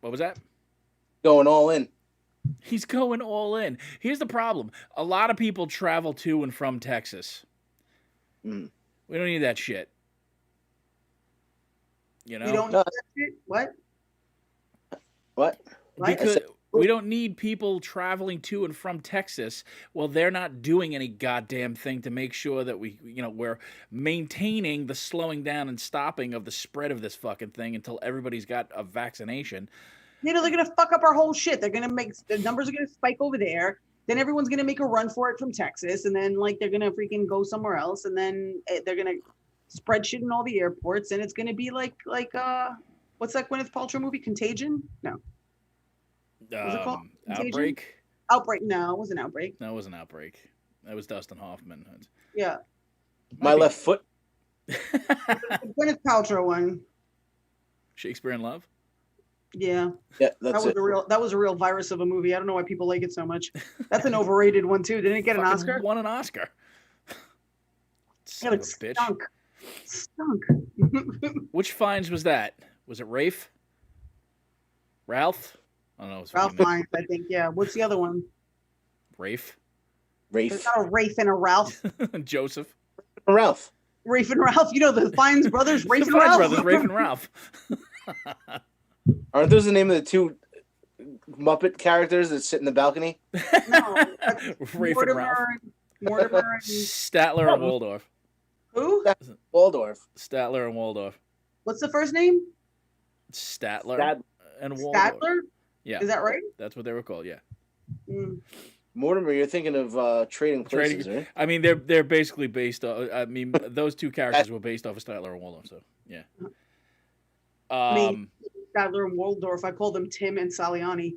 D: What was that?
B: Going all in.
D: He's going all in. Here's the problem: a lot of people travel to and from Texas. We don't need that shit. You know?
C: We don't need that shit?
B: What?
D: Because we don't need people traveling to and from Texas. Well, they're not doing any goddamn thing to make sure that we're maintaining the slowing down and stopping of the spread of this fucking thing until everybody's got a vaccination.
C: They're gonna fuck up our whole shit. They're gonna make the numbers are gonna spike over there. Then everyone's gonna make a run for it from Texas, and then they're gonna freaking go somewhere else, and then they're gonna spread shit in all the airports, and it's gonna be like what's that Gwyneth Paltrow movie, Contagion? No. What's it called?
D: Outbreak?
C: Outbreak. No, it wasn't Outbreak.
D: No, it wasn't Outbreak. That was Dustin Hoffman.
C: Yeah.
B: My left foot.
C: Gwyneth Paltrow one.
D: Shakespeare in Love?
C: Yeah.
B: Yeah, that's it.
C: That was a real virus of a movie. I don't know why people like it so much. That's an overrated one too. Didn't it get an Oscar?
D: Won an Oscar.
C: Yeah, it stunk.
D: Which Fiennes was that? Was it Rafe? Ralph? I don't know.
C: Ralph Fiennes, I think. Yeah. What's the other one?
D: Rafe.
C: There's not a Rafe and a Ralph.
D: Joseph.
B: Ralph.
C: Rafe and Ralph. You know the Fiennes brothers, Rafe and
D: Fiennes
C: Ralph.
D: brothers, Rafe and Ralph.
B: Aren't those the name of the two Muppet characters that sit in the balcony?
C: No.
D: Rafe and Ralph.
C: Mortimer and...
D: Statler and Waldorf.
C: Who?
B: Waldorf.
D: Statler and Waldorf.
C: What's the first name?
D: Statler and Waldorf.
C: Statler?
D: Yeah.
C: Is that right?
D: That's what they were called, yeah.
B: Mortimer, you're thinking of Trading Places, right?
D: I mean, they're basically based off... I mean, those two characters were based off of Statler and Waldorf, so, yeah.
C: Statler and Waldorf. I call them Tim and Saliani.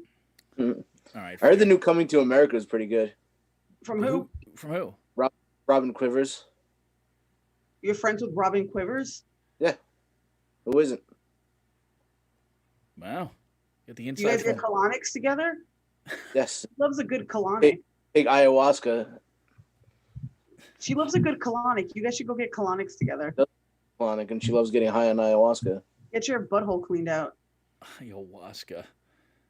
D: All right.
B: I heard the new Coming to America is pretty good.
C: From who?
D: From who?
B: Robin Quivers.
C: You're friends with Robin Quivers?
B: Yeah. Who isn't?
D: Wow. Get the inside.
C: You guys get colonics together?
B: Yes.
C: She loves a good colonic.
B: Big ayahuasca.
C: She loves a good colonic. You guys should go get colonics together.
B: Colonic, and she loves getting high on ayahuasca.
C: Get your butthole cleaned out.
D: Ayahuasca.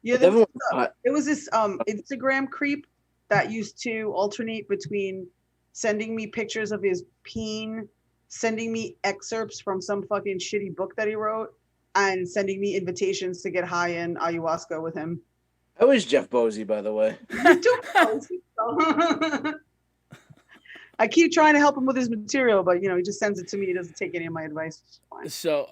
C: Yeah, it was this Instagram creep that used to alternate between sending me pictures of his peen, sending me excerpts from some fucking shitty book that he wrote, and sending me invitations to get high in ayahuasca with him.
B: I was Jeff Bosey, by the way.
C: I keep trying to help him with his material, but he just sends it to me. He doesn't take any of my advice.
D: So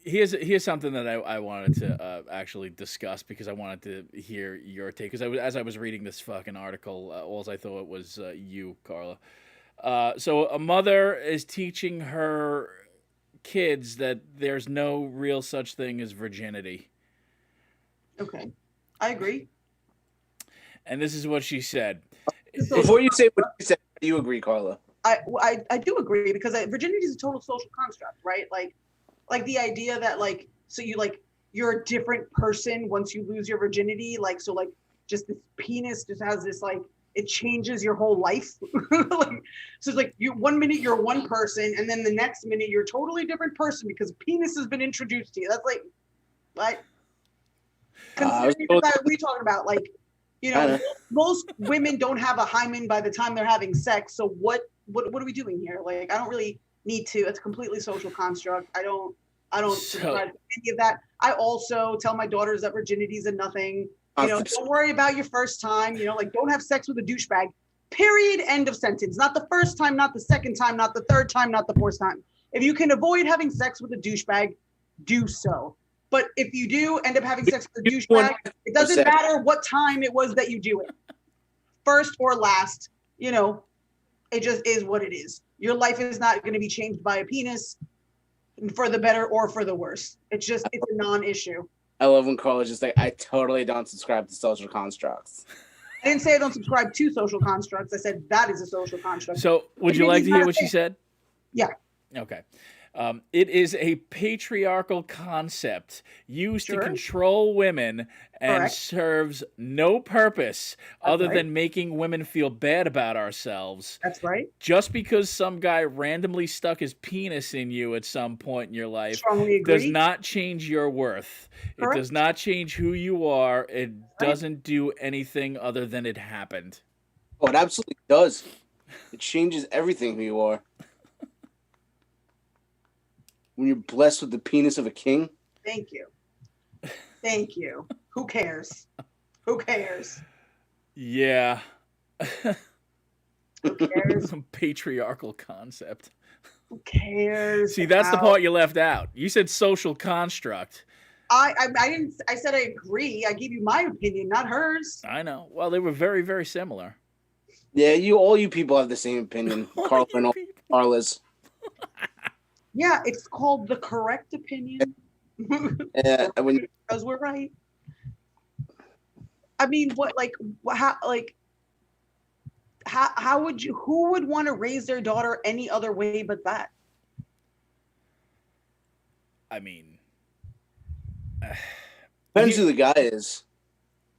D: here's something that I wanted to actually discuss because I wanted to hear your take. Because as I was reading this fucking article, all I thought was you, Carla. So a mother is teaching her kids that there's no real such thing as virginity.
C: Okay, I agree.
D: And this is what she said.
B: Before you say what you said, do you agree, Carla?
C: I do agree because virginity is a total social construct, right? Like the idea that you're a different person once you lose your virginity. So just this penis just has this it changes your whole life. Like, so it's like you 1 minute you're one person, and then the next minute you're a totally different person because a penis has been introduced to you. That's like, what? What are we talking about? Like, most women don't have a hymen by the time they're having sex. So what are we doing here? Like, I don't really need to. It's a completely social construct. I don't subscribe to any of that. I also tell my daughters that virginity is a nothing. Don't worry about your first time. Like, don't have sex with a douchebag. Period. End of sentence. Not the first time, not the second time, not the third time, not the fourth time. If you can avoid having sex with a douchebag, do so. But if you do end up having sex with a douchebag, it doesn't matter what time it was that you do it. First or last, it just is what it is. Your life is not going to be changed by a penis for the better or for the worse. It's a non-issue.
B: I love when Carla's just like, I totally don't subscribe to social constructs.
C: I didn't say I don't subscribe to social constructs. I said that is a social construct.
D: So would you like to hear what she said?
C: Yeah.
D: Okay. It is a patriarchal concept used to control women and serves no purpose other than making women feel bad about ourselves.
C: That's right.
D: Just because some guy randomly stuck his penis in you at some point in your life
C: Strongly agree.
D: Does not change your worth. Correct. It does not change who you are. It doesn't do anything other than it happened.
B: Oh, it absolutely does. It changes everything who you are. When you're blessed with the penis of a king.
C: Thank you. Thank you. Who cares? Who cares?
D: Yeah.
C: Who cares?
D: Some patriarchal concept.
C: Who cares?
D: See, that's the part you left out. You said social construct.
C: I didn't. I said I agree. I gave you my opinion, not hers.
D: I know. Well, they were very, very similar.
B: Yeah, all you people have the same opinion. Carla and all Carla's.
C: Yeah, it's called the correct opinion.
B: Yeah,
C: because we're right. I mean, how would you? Who would want to raise their daughter any other way but that?
D: I mean,
B: depends who the guy is.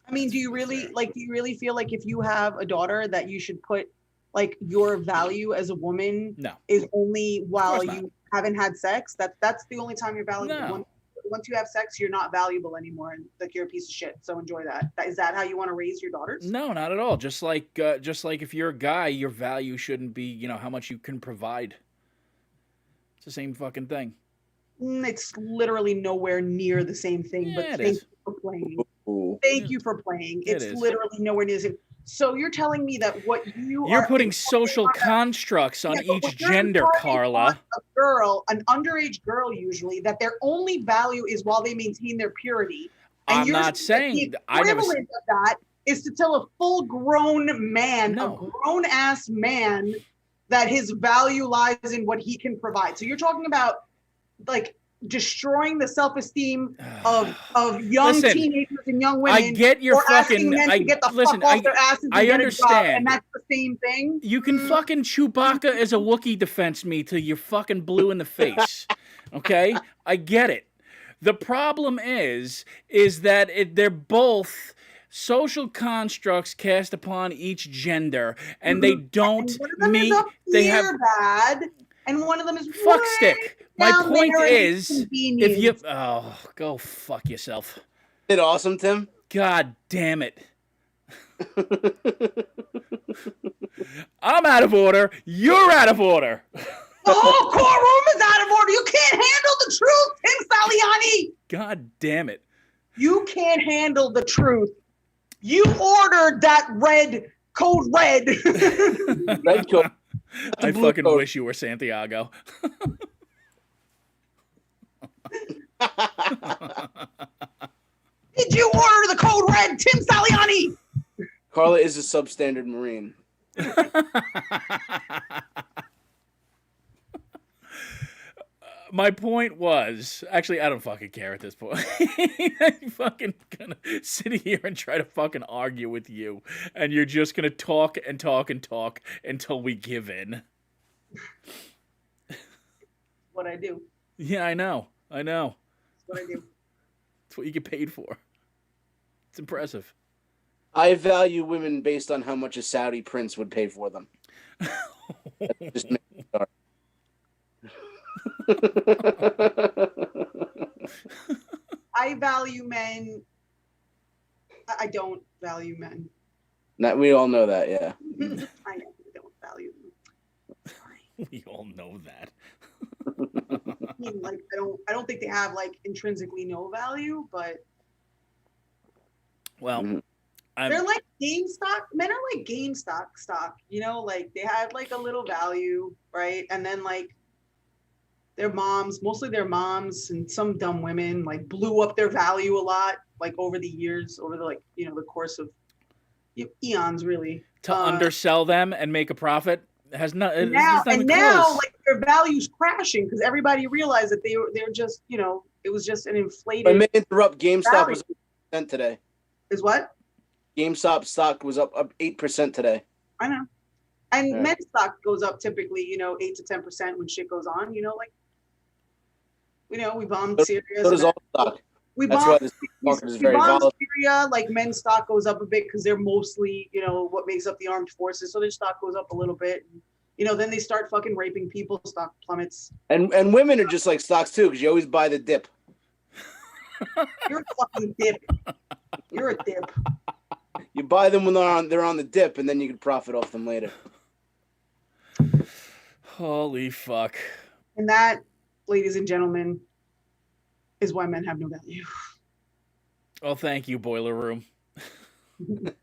C: I mean, do you really feel like if you have a daughter that you should put like your value as a woman is only while you haven't had sex? That's the only time you're valuable.
D: No.
C: Once you have sex, you're not valuable anymore, and like you're a piece of shit. So enjoy that. Is that how you want to raise your daughters?
D: No, not at all. Just like if you're a guy, your value shouldn't be how much you can provide. It's the same fucking thing.
C: It's literally nowhere near the same thing.
D: Yeah,
C: but thank you for playing. Thank you for playing. It's literally nowhere near the same. So you're telling me that what you're
D: putting social constructs on each gender, Carla.
C: A girl, an underage girl, usually that their only value is while they maintain their purity. And
D: I'm not saying
C: the equivalent of that is to tell a full-grown man, a grown-ass man, that his value lies in what he can provide. So you're talking about like destroying the self-esteem of young teenagers and young women.
D: I get your fucking.
C: Men to get the fuck off their asses and
D: I
C: get
D: understand,
C: a job, and that's the same thing.
D: You can fucking Chewbacca as a Wookiee defense me till you're fucking blue in the face. Okay, I get it. The problem is that they're both social constructs cast upon each gender, and they don't meet. They have
C: bad. And one of them is
D: fuck stick. My point is, if you go fuck yourself.
B: Is it awesome, Tim?
D: God damn it. I'm out of order. You're out of order.
C: The whole courtroom is out of order. You can't handle the truth, Tim Saliani.
D: God damn it.
C: You can't handle the truth. You ordered that code red.
B: Red code.
D: I fucking wish you were Santiago.
C: Did you order the code red, Tim Saliani?
B: Carla is a substandard Marine.
D: My point was, actually, I don't fucking care at this point. I'm fucking gonna sit here and try to fucking argue with you, and you're just gonna talk and talk and talk until we give in.
C: What I do.
D: Yeah, I know.
C: That's what I do.
D: It's what you get paid for. It's impressive.
B: I value women based on how much a Saudi prince would pay for them. Just make it start.
C: I value men. I don't value men.
B: We all know that, yeah.
C: I know I don't value them.
D: We all know that.
C: I mean, like I don't think they have like intrinsically no value, but
D: Well,
C: they're like GameStop. Men are like GameStop stock, you know, like they had like a little value, right? And then like their moms, mostly their moms and some dumb women like blew up their value a lot, like over the years, over the the course of eons, really.
D: To undersell them and make a profit has not.
C: Now like their value's crashing because everybody realized that they're just it was just an inflated.
B: I may interrupt. GameStop was up 8% today.
C: Is what?
B: GameStop stock was up 8% today.
C: I know. And men's stock goes up typically, 8 to 10% when shit goes on. We bombed Syria.
B: So does all stock. That's why this market is very volatile.
C: Syria, like men's stock goes up a bit because they're mostly, what makes up the armed forces. So their stock goes up a little bit. Then they start fucking raping people, stock plummets.
B: And women are just like stocks too, because you always buy the dip.
C: You're a fucking dip. You're a dip.
B: You buy them when they're on the dip, and then you can profit off them later.
D: Holy fuck.
C: And that, ladies and gentlemen, is why men have no value.
D: Oh, thank you, Boiler Room. You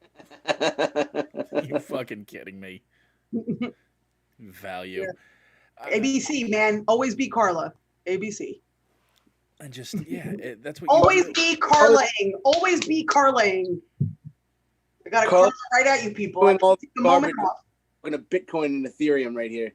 D: fucking kidding me? Value.
C: Yeah. ABC, man. Always be Carla. ABC.
D: And just, that's what
C: always be Carla-ing. Always be Carla-ing. I got to Carla right at you people.
B: Doing all the moment off. We're going to Bitcoin and Ethereum right here.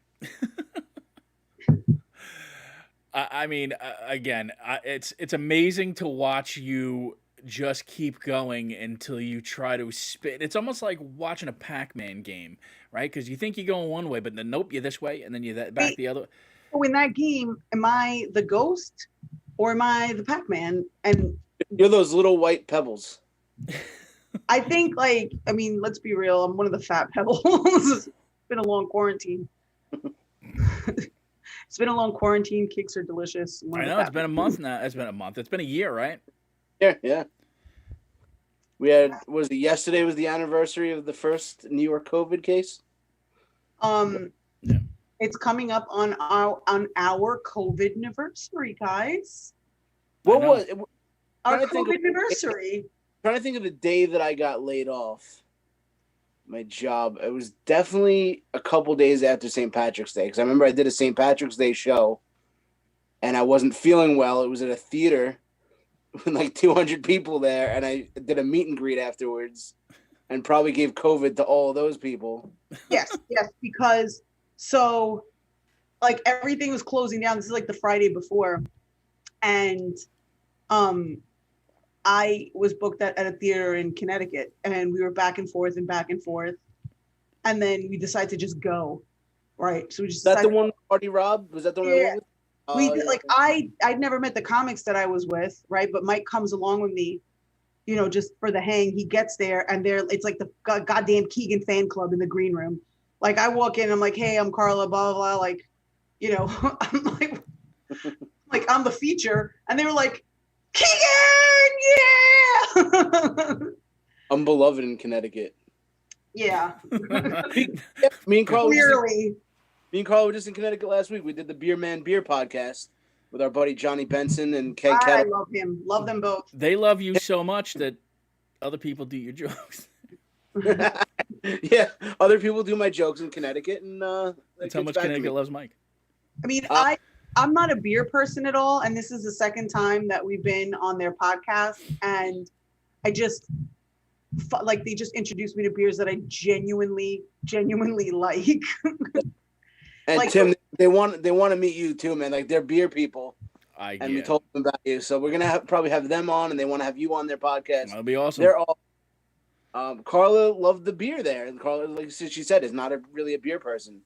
D: I mean, again, it's amazing to watch you just keep going until you try to spit. It's almost like watching a Pac-Man game, right? Because you think you're going one way, but then nope, you're this way, and then you're back the other.
C: So in that game, am I the ghost or am I the Pac-Man? And
B: you're those little white pebbles.
C: I think, let's be real. I'm one of the fat pebbles. It's been a long quarantine. It's been a long quarantine. Cakes are delicious.
D: I know it's been a month now. It's been a month. It's been a year, right?
B: Yeah. We had yesterday was the anniversary of the first New York COVID case.
D: Yeah.
C: It's coming up on our COVID anniversary, guys.
B: What was it?
C: Our COVID anniversary?
B: Trying to think of the day that I got laid off. My job. It was definitely a couple days after St. Patrick's Day, because I remember I did a St. Patrick's Day show, and I wasn't feeling well. It was at a theater with like 200 people there, and I did a meet and greet afterwards, and probably gave COVID to all of those people.
C: Yes, because everything was closing down. This is like the Friday before, and I was booked at a theater in Connecticut, and we were back and forth, and then we decided to just go, right? So we just
B: the one Party Rob? Was that the one?
C: Yeah. We did, I'd never met the comics that I was with, right? But Mike comes along with me, just for the hang. He gets there, and it's like the goddamn Keegan fan club in the green room. Like I walk in, I'm like, hey, I'm Carla, blah blah blah. I'm like I'm the feature, and they were like, Keegan, yeah.
B: I'm beloved in Connecticut.
C: Yeah.
B: Me and Carl.
C: Clearly.
B: Me and Carl were just in Connecticut last week. We did the Beer Man Beer podcast with our buddy Johnny Benson and Keg
C: I
B: Kettle.
C: love him. Love them both.
D: They love you so much that other people do your jokes.
B: Yeah, other people do my jokes in Connecticut, and
D: that's how much Connecticut loves Mike.
C: I mean, I'm not a beer person at all, and this is the second time that we've been on their podcast, and I just they just introduced me to beers that I genuinely like.
B: And Tim, they want to meet you too, man. Like they're beer people, we told them about you, so we're gonna probably have them on, and they want to have you on their podcast.
D: That'll be awesome.
B: They're all. Carla loved the beer there, and Carla, like she said, is not really a beer person.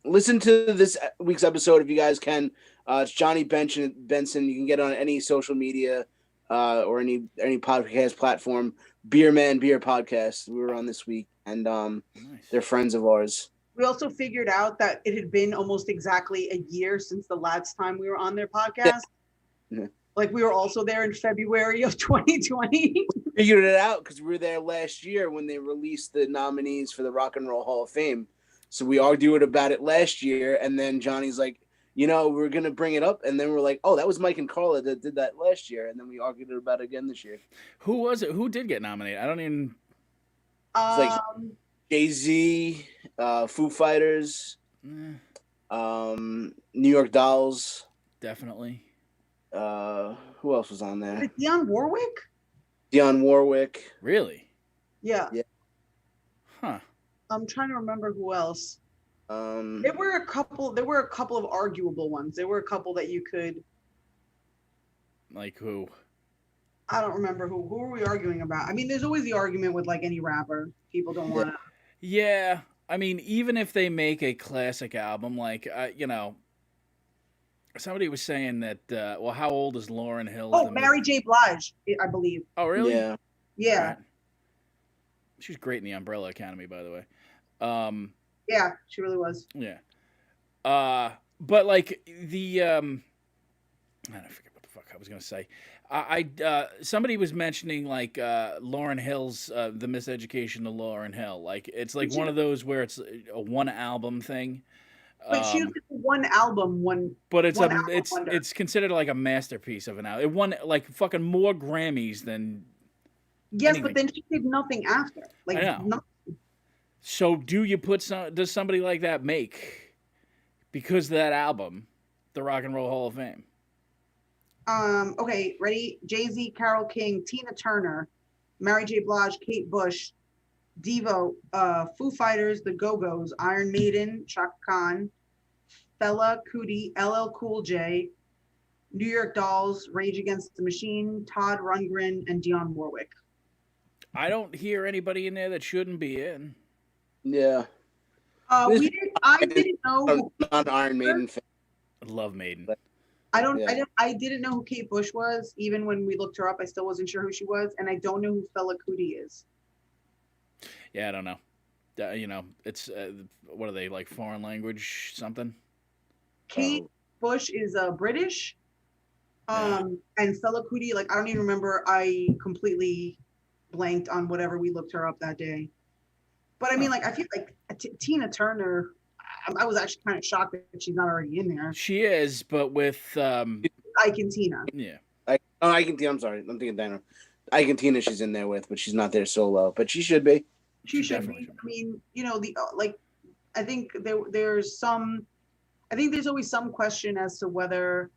B: Listen to this week's episode if you guys can. It's Johnny Benson. You can get on any social media or any podcast platform. Beer Man Beer Podcast. We were on this week, and
D: Nice.
B: they're friends of ours.
C: We also figured out that it had been almost exactly a year since the last time we were on their podcast.
B: Yeah.
C: Like we were also there in February of 2020.
B: Figured it out because we were there last year when they released the nominees for the Rock and Roll Hall of Fame. So we argued about it last year, and then Johnny's like, we're gonna bring it up, and then we're like, oh, that was Mike and Carla that did that last year, and then we argued about it again this year.
D: Who was it? Who did get nominated? I don't even.
B: It's like Jay-Z, Foo Fighters, New York Dolls.
D: Definitely.
B: Who else was on there?
C: Dionne Warwick?
B: Dionne Warwick.
D: Really?
C: Yeah.
D: Huh.
C: I'm trying to remember who else.
B: Um,
C: There were a couple of arguable ones. There were a couple that you could.
D: Like who?
C: I don't remember who were we arguing about. I mean, there's always the argument with like any rapper. People don't want to.
D: Yeah. I mean, even if they make a classic album, like, somebody was saying that, well, how old is Lauryn Hill?
C: Oh, Mary J. Blige, I believe.
D: Oh, really?
B: Yeah.
C: Yeah.
D: Right. She's great in the Umbrella Academy, by the way.
C: Yeah, she really was.
D: Yeah. But like the, I don't forget what the fuck I was going to say. Somebody was mentioning like Lauryn Hill's The Miseducation of Lauryn Hill. Like it's like one of those where it's a one album thing.
C: But she was one album,
D: But it's
C: one album wonder.
D: it's considered like a masterpiece of an album. It won like fucking more Grammys than.
C: Yes,
D: anything.
C: but then she did nothing after. Like
D: I know. So does somebody like that make, because of that album, the Rock and Roll Hall of Fame?
C: Okay, ready? Jay-Z, Carole King, Tina Turner, Mary J. Blige, Kate Bush, Devo, Foo Fighters, The Go-Go's, Iron Maiden, Chaka Khan, Fela Kuti, LL Cool J, New York Dolls, Rage Against the Machine, Todd Rundgren, and Dionne Warwick.
D: I don't hear anybody in there that shouldn't be in.
B: Yeah.
C: I didn't know.
B: I'm not an Iron Maiden fan.
D: I love Maiden.
C: I didn't know who Kate Bush was. Even when we looked her up, I still wasn't sure who she was, and I don't know who Fela Kuti is.
D: Yeah, I don't know. It's what are they, like foreign language something?
C: Kate Bush is British, and Fela Kuti, like I don't even remember. I completely blanked on whatever we looked her up that day. But I mean, like I feel like Tina Turner. I was actually kind of shocked that she's not already in there.
D: She is, but with
C: Ike and Tina.
D: Yeah.
B: Ike and Tina. I'm sorry, I'm thinking Dino. Ike and Tina, she's in there with, but she's not there solo. But she should be.
C: She should be. I mean, I think there's always some question as to whether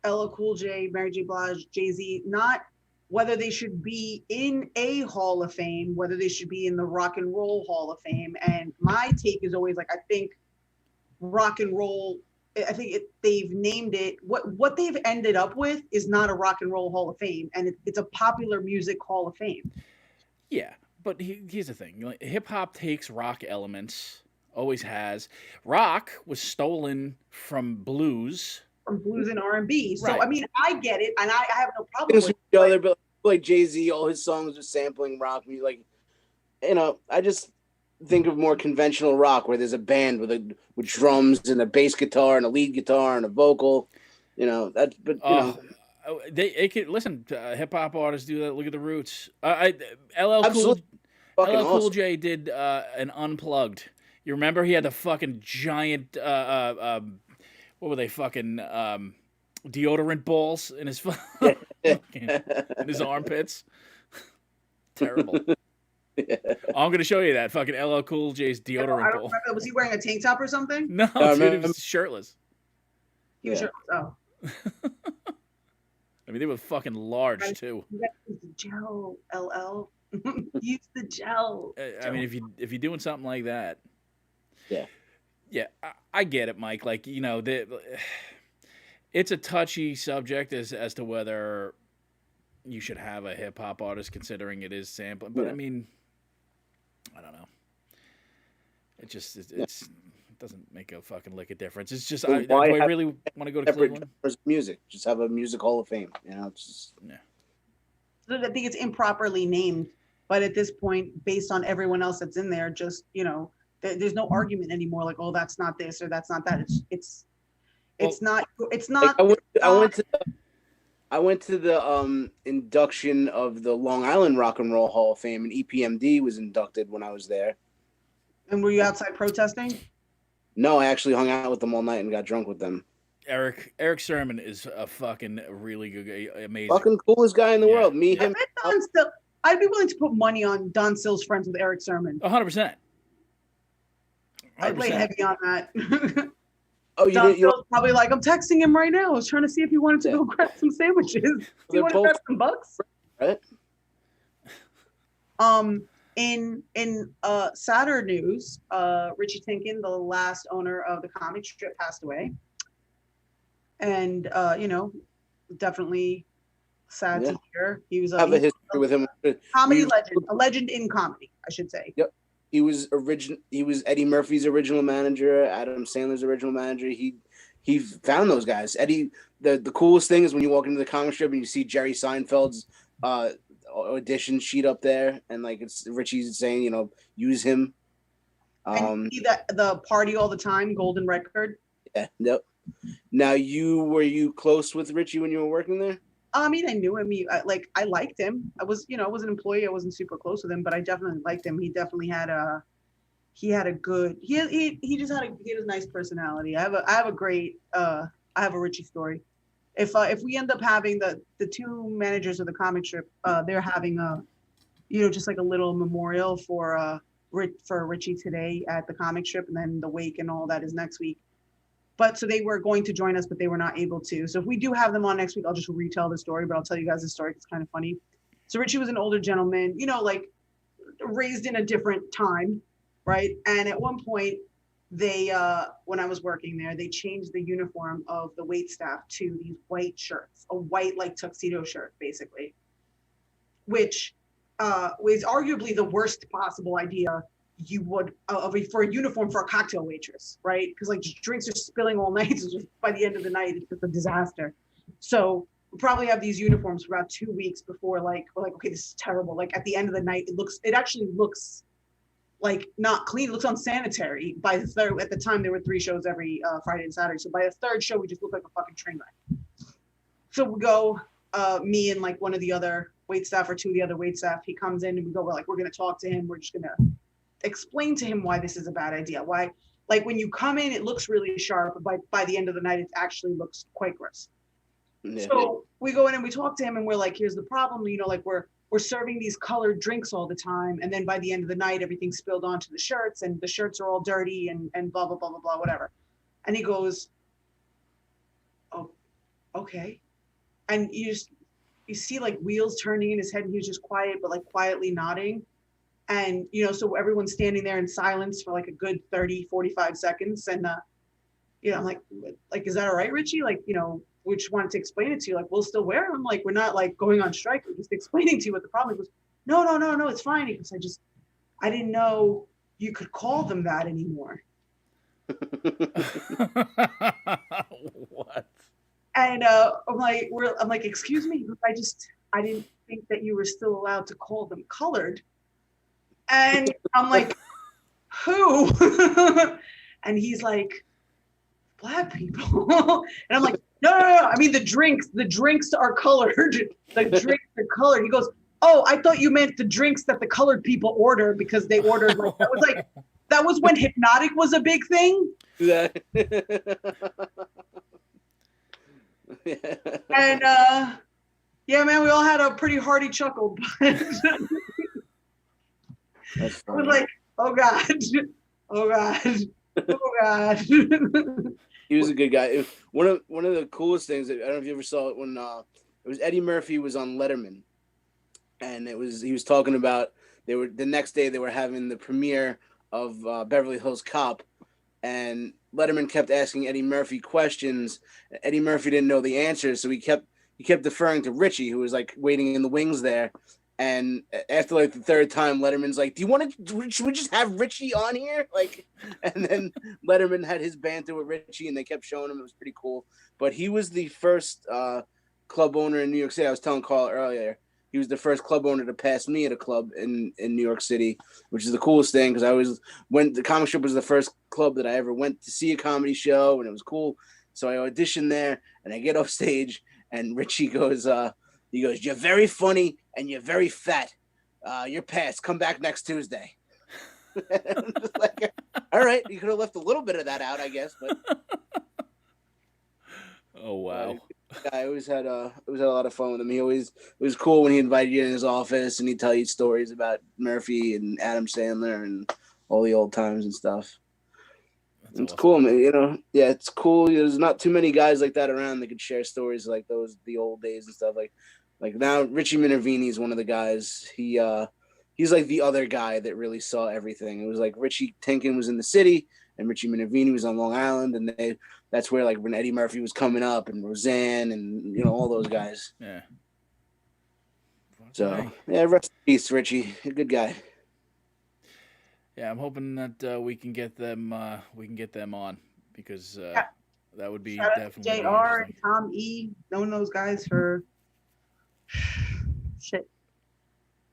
C: LL Cool J, Mary J. Blige, Jay-Z, not whether they should be in a Hall of Fame, whether they should be in the Rock and Roll Hall of Fame. And my take is always like, I think rock and roll, they've named it, what they've ended up with is not a Rock and Roll Hall of Fame. And it's a popular music Hall of Fame.
D: Yeah, but here's the thing. Hip hop takes rock elements, always has. Rock was stolen from blues.
C: From blues and R&B. So,
D: Right.
C: I mean, I get it, and I have no problem with it.
B: But like Jay-Z, all his songs are sampling rock music. Like, I just think of more conventional rock where there's a band with drums and a bass guitar and a lead guitar and a vocal.
D: They could listen. Hip hop artists do that. Look at the Roots. LL Cool J did an Unplugged. You remember he had the fucking giant. What were they fucking deodorant balls in his in his armpits? Terrible. Yeah. I'm gonna show you that fucking LL Cool J's deodorant ball.
C: Remember, was he wearing a tank top or something?
D: No, dude, he was shirtless.
C: He was shirtless. Oh.
D: I mean, they were fucking large too.
C: You gotta use the gel, LL. Use the gel.
D: I mean, if you're doing something like that, yeah, I get it, Mike. Like it's a touchy subject as to whether you should have a hip hop artist, considering it is sampling. But I mean, I don't know. It doesn't make a fucking lick of difference. It's just,
B: So
D: do
B: why
D: I
B: have
D: really want to go to
B: separate
D: Cleveland?
B: genres of music? Just have a music hall of fame. It's just...
C: So I think it's improperly named, but at this point, based on everyone else that's in there, just there's no argument anymore. Like, oh, that's not this or that's not that. It's not.
B: Like, I went to the induction of the Long Island Rock and Roll Hall of Fame, and EPMD was inducted when I was there.
C: And were you outside protesting?
B: No, I actually hung out with them all night and got drunk with them.
D: Eric Sermon is a fucking really good, amazing,
B: fucking coolest guy in the world. Me, him.
C: I'd be willing to put money on Don Sill's friends with Eric Sermon.
D: 100%.
C: I'd lay heavy on that.
B: Oh,
C: Don Sill's probably like, I'm texting him right now. I was trying to see if he wanted to go grab some sandwiches. He wanted to grab some bucks.
B: Right.
C: In sadder news, Richie Tinkin, the last owner of the comic strip, passed away. And definitely sad to hear. He was
B: have a history with him.
C: Comedy legend, a legend in comedy, I should say.
B: Yep. He was Eddie Murphy's original manager, Adam Sandler's original manager. He found those guys. Eddie, the coolest thing is when you walk into the comic strip and you see Jerry Seinfeld's audition sheet up there, and like it's Richie's saying, use him.
C: And you see the party all the time, Golden Record.
B: Yeah. Yep. Now, were you close with Richie when you were working there?
C: I mean, I knew him. I liked him. I was an employee. I wasn't super close with him, but I definitely liked him. He definitely had a nice personality. I have a Richie story. If we end up having the two managers of the comic strip, they're having just like a little memorial for Richie today at the comic strip, and then the wake and all that is next week. But so they were going to join us, but they were not able to. So if we do have them on next week, I'll just retell the story, but I'll tell you guys the story. It's kind of funny. So Richie was an older gentleman, like raised in a different time, right? And at one point, they, when I was working there, they changed the uniform of the wait staff to these white shirts, a white like tuxedo shirt, basically, which was arguably the worst possible idea you would for a uniform for a cocktail waitress, right? Because like drinks are spilling all night. So just by the end of the night, it's just a disaster. So we probably have these uniforms for about 2 weeks before we're like, okay, this is terrible. Like at the end of the night, it actually looks like not clean. It looks unsanitary. By the third, at the time there were 3 shows every Friday and Saturday. So by the third show, we just look like a fucking train wreck. So we go, me and like one of the other wait staff or 2 of the other wait staff, he comes in and we're going to talk to him. We're just going to explain to him why this is a bad idea. Why, like when you come in, it looks really sharp, but by the end of the night, it actually looks quite gross. Yeah. So we go in and we talk to him and we're like, here's the problem. Like we're serving these colored drinks all the time. And then by the end of the night, everything spilled onto the shirts and the shirts are all dirty and blah, blah, blah, blah, blah, whatever. And he goes, oh, okay. And you see like wheels turning in his head and he was just quiet, but like quietly nodding. And, so everyone's standing there in silence for like a good 30, 45 seconds. And, I'm like, is that all right, Richie? Like, we just wanted to explain it to you. Like, we'll still wear them. Like, we're not like going on strike. We're just explaining to you what the problem is. No, it's fine. Because I didn't know you could call them that anymore.
D: What?
C: And I'm like, excuse me. I didn't think that you were still allowed to call them colored. And I'm like, who? And he's like, black people. And I'm like, no. I mean, the drinks are colored. The drinks are colored. He goes, oh, I thought you meant the drinks that the colored people order because they ordered like that was when Hypnotic was a big thing.
B: Yeah.
C: And yeah, man, we all had a pretty hearty chuckle. But I was like, oh God.
B: He was a good guy. One of the coolest things, I don't know if you ever saw it when it was Eddie Murphy was on Letterman, and he was talking about the next day they were having the premiere of Beverly Hills Cop, and Letterman kept asking Eddie Murphy questions. Eddie Murphy didn't know the answers, so he kept deferring to Richie, who was like waiting in the wings there. And after like the third time, Letterman's like, should we just have Richie on here? Like, and then Letterman had his banter with Richie and they kept showing him. It was pretty cool. But he was the first club owner in New York City. I was telling Carla earlier, he was the first club owner to pass me at a club in New York City, which is the coolest thing because the comic strip was the first club that I ever went to see a comedy show, and it was cool. So I auditioned there and I get off stage and Richie goes, "You're very funny and you're very fat. You're passed. Come back next Tuesday." I'm just like, all right, you could have left a little bit of that out, I guess. But
D: oh wow,
B: I always had a lot of fun with him. It was cool when he invited you in his office and he'd tell you stories about Murphy and Adam Sandler and all the old times and stuff. It's awesome. Cool, man. Yeah, it's cool. There's not too many guys like that around that could share stories like those, the old days and stuff. Like now, Richie Minervini is one of the guys. He's like the other guy that really saw everything. It was like Richie Tinkin was in the city, and Richie Minervini was on Long Island, and that's where like when Eddie Murphy was coming up, and Roseanne, and all those guys.
D: Yeah.
B: So yeah, rest in peace, Richie. A good guy.
D: Yeah, I'm hoping that we can get them. We can get them on because that would be
C: Shout
D: definitely.
C: Out to JR and Tom E. Known those guys for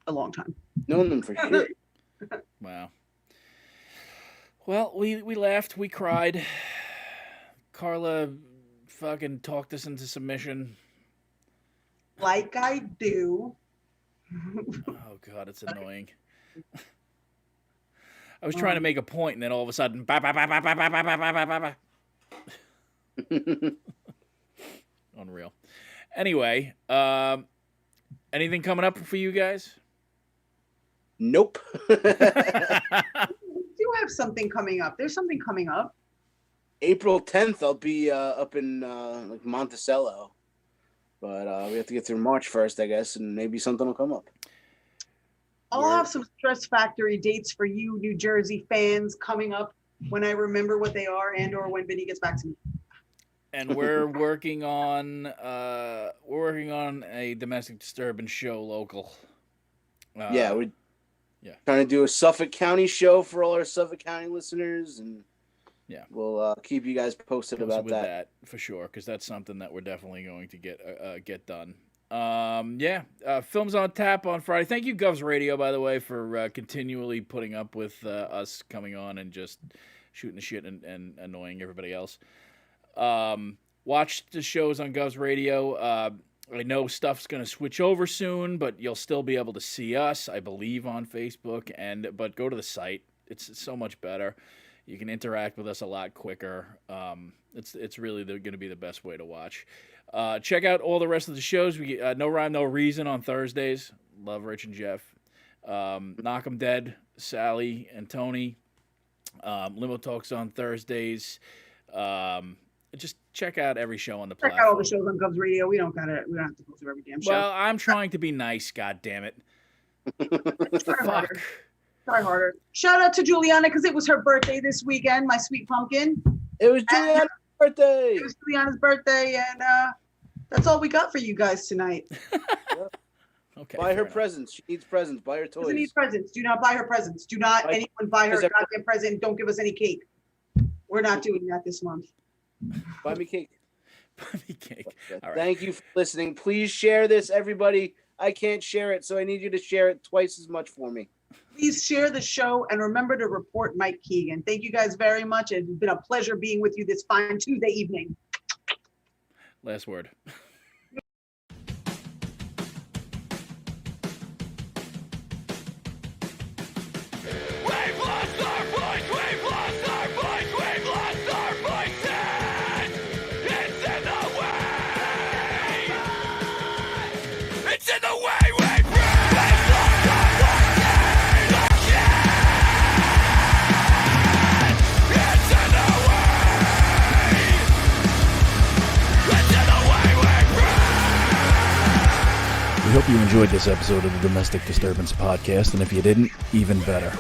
C: a long time.
B: Known them for shit.
D: Wow. Well, we laughed, we cried. Carla fucking talked us into submission.
C: Like I do.
D: Oh God, it's annoying. I was trying to make a point, and then all of a sudden, bah, bah, bah, bah, bah, bah, bah, bah, bah, bah. Unreal. Anyway, anything coming up for you guys?
B: Nope.
C: We do have something coming up. There's something coming up.
B: April 10th, I'll be up in like Monticello, but we have to get through March 1st, I guess, and maybe something will come up.
C: I'll have some Stress Factory dates for you, New Jersey fans, coming up when I remember what they are and/or when Vinny gets back to me.
D: And we're working on a domestic disturbance show local.
B: We're trying to do a Suffolk County show for all our Suffolk County listeners, and we'll keep you guys posted about that
D: for sure, because that's something that we're definitely going to get done. Films on tap on Friday. Thank you, Govs Radio, by the way, for continually putting up with us coming on and just shooting the shit and annoying everybody else. Watch the shows on Govs Radio. I know stuff's going to switch over soon, but you'll still be able to see us, I believe, on Facebook. But go to the site. It's so much better. You can interact with us a lot quicker. It's really going to be the best way to watch. Check out all the rest of the shows. We get No Rhyme, No Reason on Thursdays. Love Rich and Jeff. Knock 'em Dead, Sally and Tony. Limo Talks on Thursdays. Just check out every show on the platform.
C: Check out all the shows on Govs Radio. We don't have to go through every damn show.
D: Well, I'm trying to be nice, goddammit. Fuck.
C: Try harder. Shout out to Juliana because it was her birthday this weekend, my sweet pumpkin.
B: It was Juliana's birthday.
C: It was Juliana's birthday, and that's all we got for you guys tonight.
D: Okay.
B: Buy her presents. She needs presents. Buy her toys.
C: Doesn't need presents. Do not buy her presents. Do not anyone buy her a goddamn present. Don't give us any cake. We're not doing that this month.
B: Buy me cake.
D: Buy me cake. All right.
B: Thank you for listening. Please share this, everybody. I can't share it, so I need you to share it twice as much for me.
C: Please share the show and remember to report Mike Keegan. Thank you guys very much. It's been a pleasure being with you this fine Tuesday evening.
D: Last word.
A: We hope you enjoyed this episode of the Domestic Disturbance Podcast, and if you didn't, even better.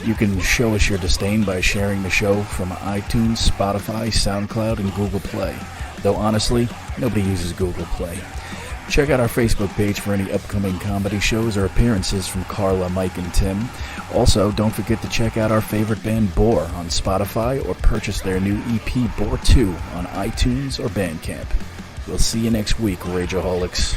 A: You can show us your disdain by sharing the show from iTunes, Spotify, SoundCloud, and Google Play. Though honestly, nobody uses Google Play. Check out our Facebook page for any upcoming comedy shows or appearances from Carla, Mike, and Tim. Also, don't forget to check out our favorite band, Bore, on Spotify, or purchase their new EP, Bore 2, on iTunes or Bandcamp. We'll see you next week, Rageaholics.